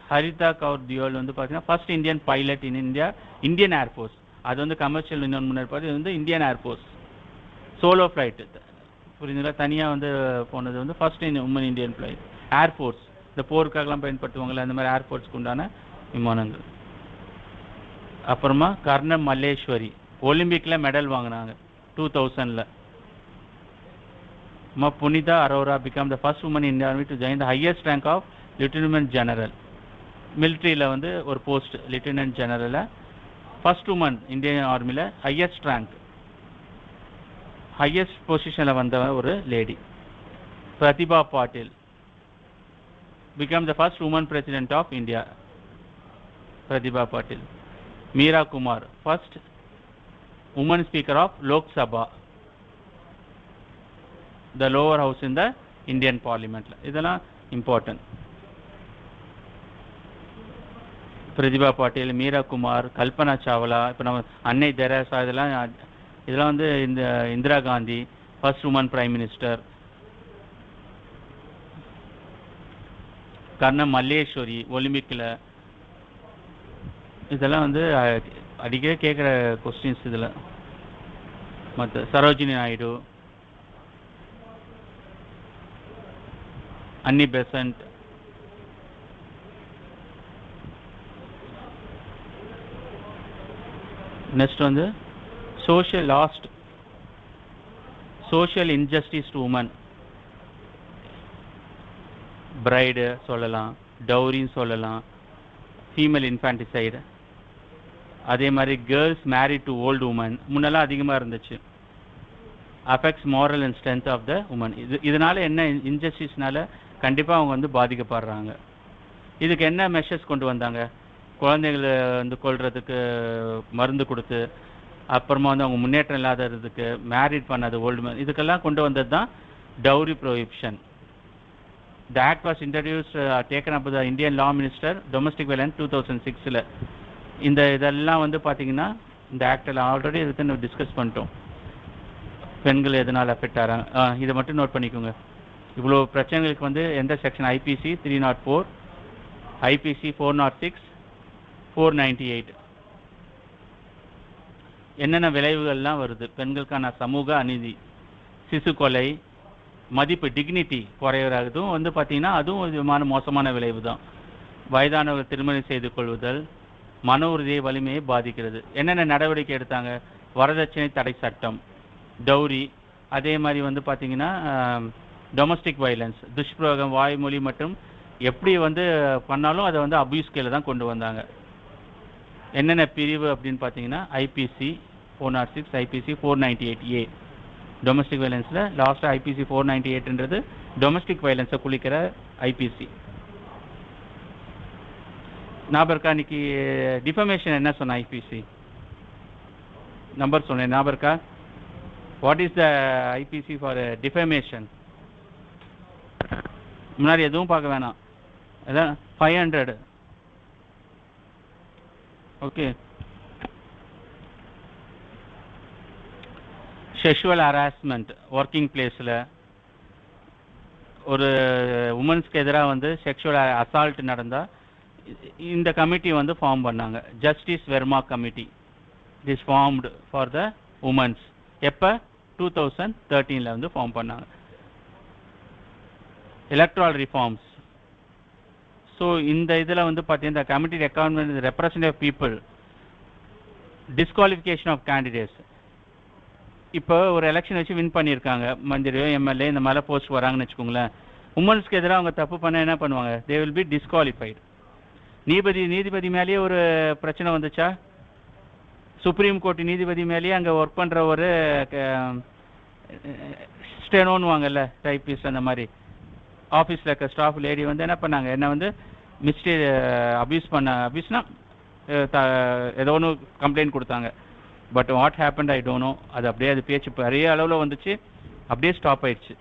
Harita Kaur Deol வந்து பார்த்தீங்கன்னா first Indian pilot in Indian air force. அது வந்து கமர்ஷியல் இன்னொன்று முன்னாடி பார்த்து இது வந்து இந்தியன் ஏர்ஃபோர்ஸ் சோலோ ஃப்ளைட்டு. புரியுதுங்களா? தனியாக வந்து போனது வந்து first woman Indian flight. Air force இந்த போருக்காகலாம் பயன்படுத்துவாங்கள்ல, அந்த மாதிரி ஏர்ஃபோர்ஸ்க்கு உண்டான விமானங்கள். அப்புறமா கர்ணம் மல்லேஸ்வரி ஒலிம்பிக்கில் மெடல் வாங்கினாங்க 2000. Punitha Arora became the first woman in Indian Army to join the highest rank of Lieutenant General. மிலிட்ரியில் வந்து ஒரு post lieutenant general, first woman Indian ஆர்மியில் ஹையஸ்ட் ரேங்க், ஹையஸ்ட் பொசிஷனில் வந்த ஒரு lady. Pratibha Patil became the first woman president of India. Pratibha Patil. Meera Kumar first woman speaker of Lok Sabha, the lower house in the Indian Parliament. இதெல்லாம் இம்பார்ட்டன்ட். பிரதிபா பாட்டீல், மீரா குமார், கல்பனா சாவ்லா, இப்போ நம்ம அன்னை தெரசா, இதெல்லாம் வந்து இந்த Indira Gandhi first woman prime minister. Karnam Malleswari ஒலிம்பிக்கில். இதெல்லாம் வந்து அடிக்கடி கேட்குற கொஸ்டின்ஸ். இதில் மற்ற Sarojini Naidu, Annie Besant, next வந்து social injustice to woman. Bride சொல்லலாம், டவுரின்னு சொல்லலாம், ஃபீமேல் இன்ஃபான்டிசைடு. அதே மாதிரி girls married to old woman முன்னெல்லாம் அதிகமாக இருந்துச்சு. Affects moral and strength of the woman. இதனால என்ன இன்ஜஸ்டிஸ்னால கண்டிப்பாக அவங்க வந்து பாதிக்கப்படுறாங்க. இதுக்கு என்ன மெஷர்ஸ் கொண்டு வந்தாங்க? குழந்தைகளை வந்து கொல்றதுக்கு மருந்து கொடுத்து, அப்புறமா வந்து அவங்க முன்னேற்றம் இல்லாததுக்கு மேரிட் பண்ணது ஓல்டு மேன், இதுக்கெல்லாம் கொண்டு வந்தது தான் dowry prohibition. The act was introduced, taken up by the Indian Law Minister, Domestic Violence 2006. இதெல்லாம் வந்து பார்த்தீங்கன்னா இந்த ஆக்டில் ஆல்ரெடி இதுக்கு டிஸ்கஸ் பண்ணிட்டோம். பெண்கள் எதனால் அஃபெக்ட் ஆகிறாங்க, இதை மட்டும் நோட் பண்ணிக்கோங்க. இவ்வளோ பிரச்சனைகளுக்கு வந்து எந்த செக்ஷன்? IBC 304, IBC 406, 498. என்னென்ன விளைவுகள்லாம் வருது? பெண்களுக்கான சமூக அநீதி, சிசு கொலை, மதிப்பு டிக்னிட்டி குறைவதும் வந்து பார்த்தீங்கன்னா அதுவும் ஒரு விதமான மோசமான விளைவு தான். வயதானவர் திருமணம் செய்து கொள்வதல் மன உறுதியை வலிமையை பாதிக்கிறது. என்னென்ன நடவடிக்கை எடுத்தாங்க? வரதட்சணை தடை சட்டம், டௌரி, அதே மாதிரி வந்து பார்த்தீங்கன்னா டொமஸ்டிக் வைலன்ஸ், துஷ்பிரயோகம், வாய்மொழி மற்றும் எப்படி வந்து பண்ணாலும் அதை வந்து அபியூஸ் கீழே தான் கொண்டு வந்தாங்க. என்னென்ன பிரிவு அப்படின்னு பார்த்தீங்கன்னா ஐபிசி 406, ஐபிசி 498A டொமஸ்டிக் வைலன்ஸில். லாஸ்ட்டாக ஐபிசி 498ன்றது டொமஸ்டிக் வைலன்ஸை குளிக்கிற ஐபிசி. ஞாபகா இன்னைக்கு டிஃபமேஷன் என்ன சொன்ன? ஐபிசி நம்பர் சொன்னேன், ஞாபகா? What is the IPC for defamation? முன்னாடி எதுவும் பார்க்க வேணாம், அதான் 500. ஓகே. செக்ஷுவல் ஹராஸ்மெண்ட் ஒர்க்கிங் பிளேஸில் ஒரு உமன்ஸ்க்கு எதிராக வந்து செக்ஷுவல் அசால்ட் நடந்தால் இந்த கமிட்டி வந்து ஃபார்ம் பண்ணாங்க. Justice Verma committee is formed for the women's. எப்போ? 2013 வந்து ஃபார்ம் பண்ணாங்க. Electoral reforms. ஸோ இந்த இதில் வந்து பார்த்தீங்கன்னா இந்த committee recommend representative people, disqualification of candidates. இப்போ ஒரு எலெக்ஷன் வச்சு வின் பண்ணியிருக்காங்க, மந்திரியோ எம்எல்ஏ இந்த மாதிரிலாம் போஸ்ட் வராங்கன்னு வச்சுக்கோங்களேன். உமன்ஸ்க்கு எதிராக அவங்க தப்பு பண்ண என்ன பண்ணுவாங்க? They will be disqualified. நீதிபதி மேலேயே ஒரு பிரச்சனை வந்துச்சா? சுப்ரீம் கோர்ட் நீதிபதி மேலேயே அங்கே ஒர்க் பண்ணுற ஒரு ஸ்டெனோன்னு வாங்கல்ல, டைப்பிஸ்ட், அந்த மாதிரி ஆஃபீஸில் இருக்க ஸ்டாஃப் லேடி வந்து என்ன பண்ணாங்க, என்ன வந்து அபியூஸ்னா ஏதோ ஒன்று கம்ப்ளைண்ட் கொடுத்தாங்க. But what happened I don't know. அது பேச்சு பெரிய அளவில் வந்துச்சு, அப்படியே ஸ்டாப் ஆயிடுச்சு.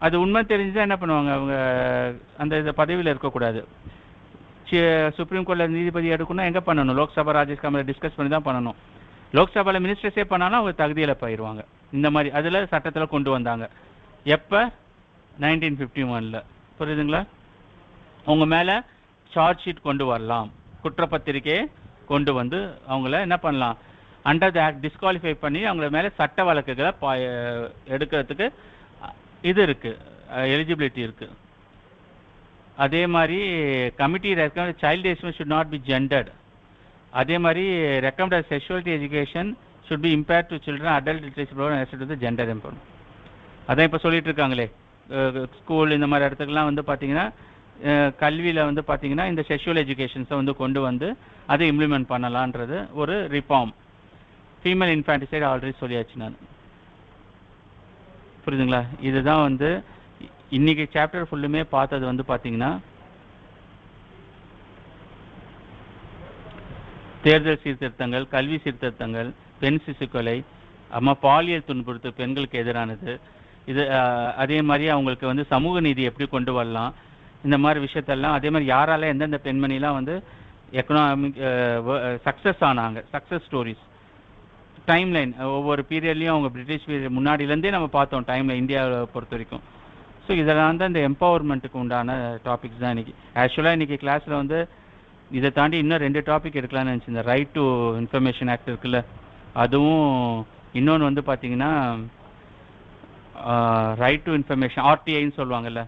அது உண்மை தெரிஞ்சுதான் என்ன பண்ணுவாங்க, அவங்க அந்த பதவியில் இருக்கக்கூடாது. சுப்ரீம் கோர்ட்டில் நீதிபதி எடுக்கணும்னா எங்கே பண்ணணும்? லோக்சபா ராஜ்யசபாவில் டிஸ்கஸ் பண்ணி தான் பண்ணணும். லோக்சபாவில் மினிஸ்டர்ஸே பண்ணாலும் அவங்க தகுதியில் போயிடுவாங்க. இந்த மாதிரி அதில் சட்டத்தில் கொண்டு வந்தாங்க. எப்போ? 1951. புரியுதுங்களா? அவங்க மேலே சார்ஜ் ஷீட் கொண்டு வரலாம், குற்றப்பத்திரிக்கையை கொண்டு வந்து அவங்கள என்ன பண்ணலாம், அண்டர் த ஆக்ட் டிஸ்குவாலிஃபை பண்ணி அவங்கள மேலே சட்ட வழக்குகளை எடுக்கிறதுக்கு இது இருக்குது, எலிஜிபிலிட்டி இருக்குது. அதே மாதிரி committee recommend child education should not be gendered. அதே மாதிரி recommend sexuality education should be imparted to children, adult literacy program to gender empowerment. அதான் இப்போ சொல்லிட்டு இருக்காங்களே, ஸ்கூல் இந்த மாதிரி இடத்துக்குலாம் வந்து பார்த்தீங்கன்னா கல்வியில் வந்து பார்த்தீங்கன்னா இந்த செக்ஷுவல் எஜுகேஷன்ஸை வந்து கொண்டு வந்து அதை இம்ப்ளிமெண்ட் பண்ணலான்றது ஒரு ரிஃபார்ம். ஃபீமேல் இன்ஃபான்டிசைடு ஆல்ரெடி சொல்லியாச்சு நான். புரியுதுங்களா? இதுதான் வந்து இன்னைக்கு சாப்டர் ஃபுல்லுமே பார்த்தது வந்து பார்த்தீங்கன்னா தேர்தல் சீர்திருத்தங்கள், கல்வி சீர்திருத்தங்கள், பெண் சிசுக்கொலை, பாலியல் துன்புறுத்தல் பெண்களுக்கு எதிரானது, இது அதே மாதிரி அவங்களுக்கு வந்து சமூக நீதி எப்படி கொண்டு வரலாம், இந்த மாதிரி விஷயத்தெல்லாம். அதே மாதிரி யாரால எந்தெந்த பெண்மணிலாம் வந்து எக்கனாமிக் சக்ஸஸ் ஆனாங்க, சக்ஸஸ் ஸ்டோரிஸ், டைம்லைன், ஒவ்வொரு பீரியட்லையும் அவங்க பிரிட்டிஷ் பீரியட் முன்னாடியிலேருந்தே நம்ம பார்த்தோம் டைமில் இந்தியாவை பொறுத்த வரைக்கும். ஸோ இதெல்லாம் தான் இந்த எம்பவர்மெண்ட்டுக்கு உண்டான டாபிக்ஸ் தான் இன்றைக்கி. ஆக்சுவலாக இன்றைக்கி கிளாஸில் வந்து இதை தாண்டி இன்னும் 2 டாபிக் எடுக்கலாம்னு நினச்சி. இந்த ரைட் டு இன்ஃபர்மேஷன் ஆக்ட் இருக்குல்ல, அதுவும் இன்னொன்று வந்து பார்த்தீங்கன்னா ரைட் டு இன்ஃபர்மேஷன் ஆர்டிஐன்னு சொல்லுவாங்கல்ல,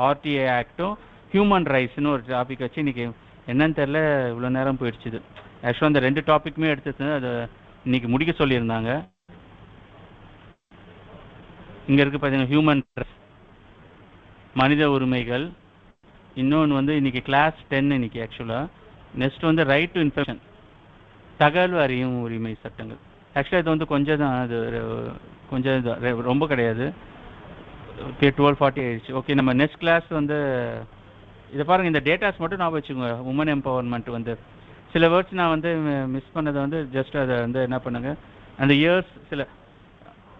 ஆர்டிஐ ஆக்டும் ஹியூமன் ரைட்ஸ்னு ஒரு டாபிக் வச்சு இன்றைக்கி என்னன்னு தெரில இவ்வளோ நேரம் போயிடுச்சுது. ஆக்சுவலாக அந்த 2 டாப்பிக்குமே எடுத்து அதை இன்னைக்கு முடிக்க சொல்லியிருந்தாங்க. இங்கே இருக்குது பார்த்தீங்கன்னா ஹியூமன் ரைட்ஸ், மனித உரிமைகள். இன்னொன்று வந்து இன்னைக்கு கிளாஸ் 10 இன்னைக்கு ஆக்சுவலாக. நெக்ஸ்ட் வந்து ரைட் டு இன்ஃபர்மேஷன், தகவல் அறியும் உரிமை சட்டங்கள். ஆக்சுவலாக இது வந்து கொஞ்சம் தான், அது கொஞ்சம் ரொம்ப கிடையாது. 12:40 ஆயிடுச்சு. ஓகே, நம்ம நெக்ஸ்ட் கிளாஸ் வந்து இதை பாருங்கள், இந்த டேட்டாஸ் மட்டும் நான் வச்சுக்கோங்க. உமன் எம்பவர்மெண்ட் வந்து சில வேர்ட்ஸ் நான் வந்து மிஸ் பண்ணதை வந்து ஜஸ்ட் அதை வந்து என்ன பண்ணுங்க, அந்த இயர்ஸ் சில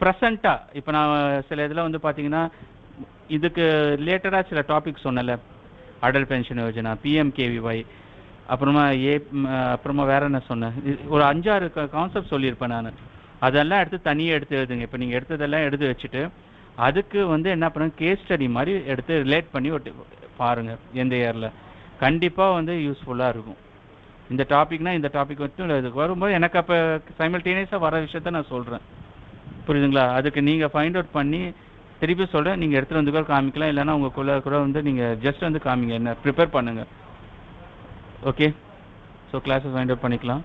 ப்ரெசண்ட்டாக இப்போ நான் சில இதில் வந்து பார்த்தீங்கன்னா இதுக்கு ரிலேட்டடாக சில டாபிக் சொன்னல, அடல் பென்ஷன் யோஜனா, பிஎம்கேவிஒய், அப்புறமா அப்புறமா வேற என்ன சொன்னேன், ஒரு 5-6 கான்செப்ட் சொல்லியிருப்பேன் நான். அதெல்லாம் எடுத்து தனியாக எடுத்து எழுதுங்க. இப்போ நீங்கள் எடுத்ததெல்லாம் எடுத்து வச்சுட்டு அதுக்கு வந்து என்ன பண்ணுங்க, கேஸ் ஸ்டடி மாதிரி எடுத்து ரிலேட் பண்ணி பாருங்கள் எந்த இயரில். கண்டிப்பாக வந்து யூஸ்ஃபுல்லாக இருக்கும். இந்த டாபிக்னா இந்த டாபிக் வச்சு இதுக்கு வரும்போது எனக்கு அப்போ சைமல்டேனியஸாக வர விஷயத்த நான் சொல்கிறேன். புரியுதுங்களா? அதுக்கு நீங்கள் ஃபைண்ட் அவுட் பண்ணி திருப்பி சொல்கிறேன், நீங்கள் எடுத்துகிட்டு வந்து கூட காமிக்கலாம், இல்லைன்னா உங்களுக்குள்ளே கூட வந்து நீங்கள் ஜஸ்ட் வந்து காமிங்க, என்ன ப்ரிப்பேர் பண்ணுங்கள். ஓகே, ஸோ கிளாஸை ஃபைண்ட் அவுட் பண்ணிக்கலாம்.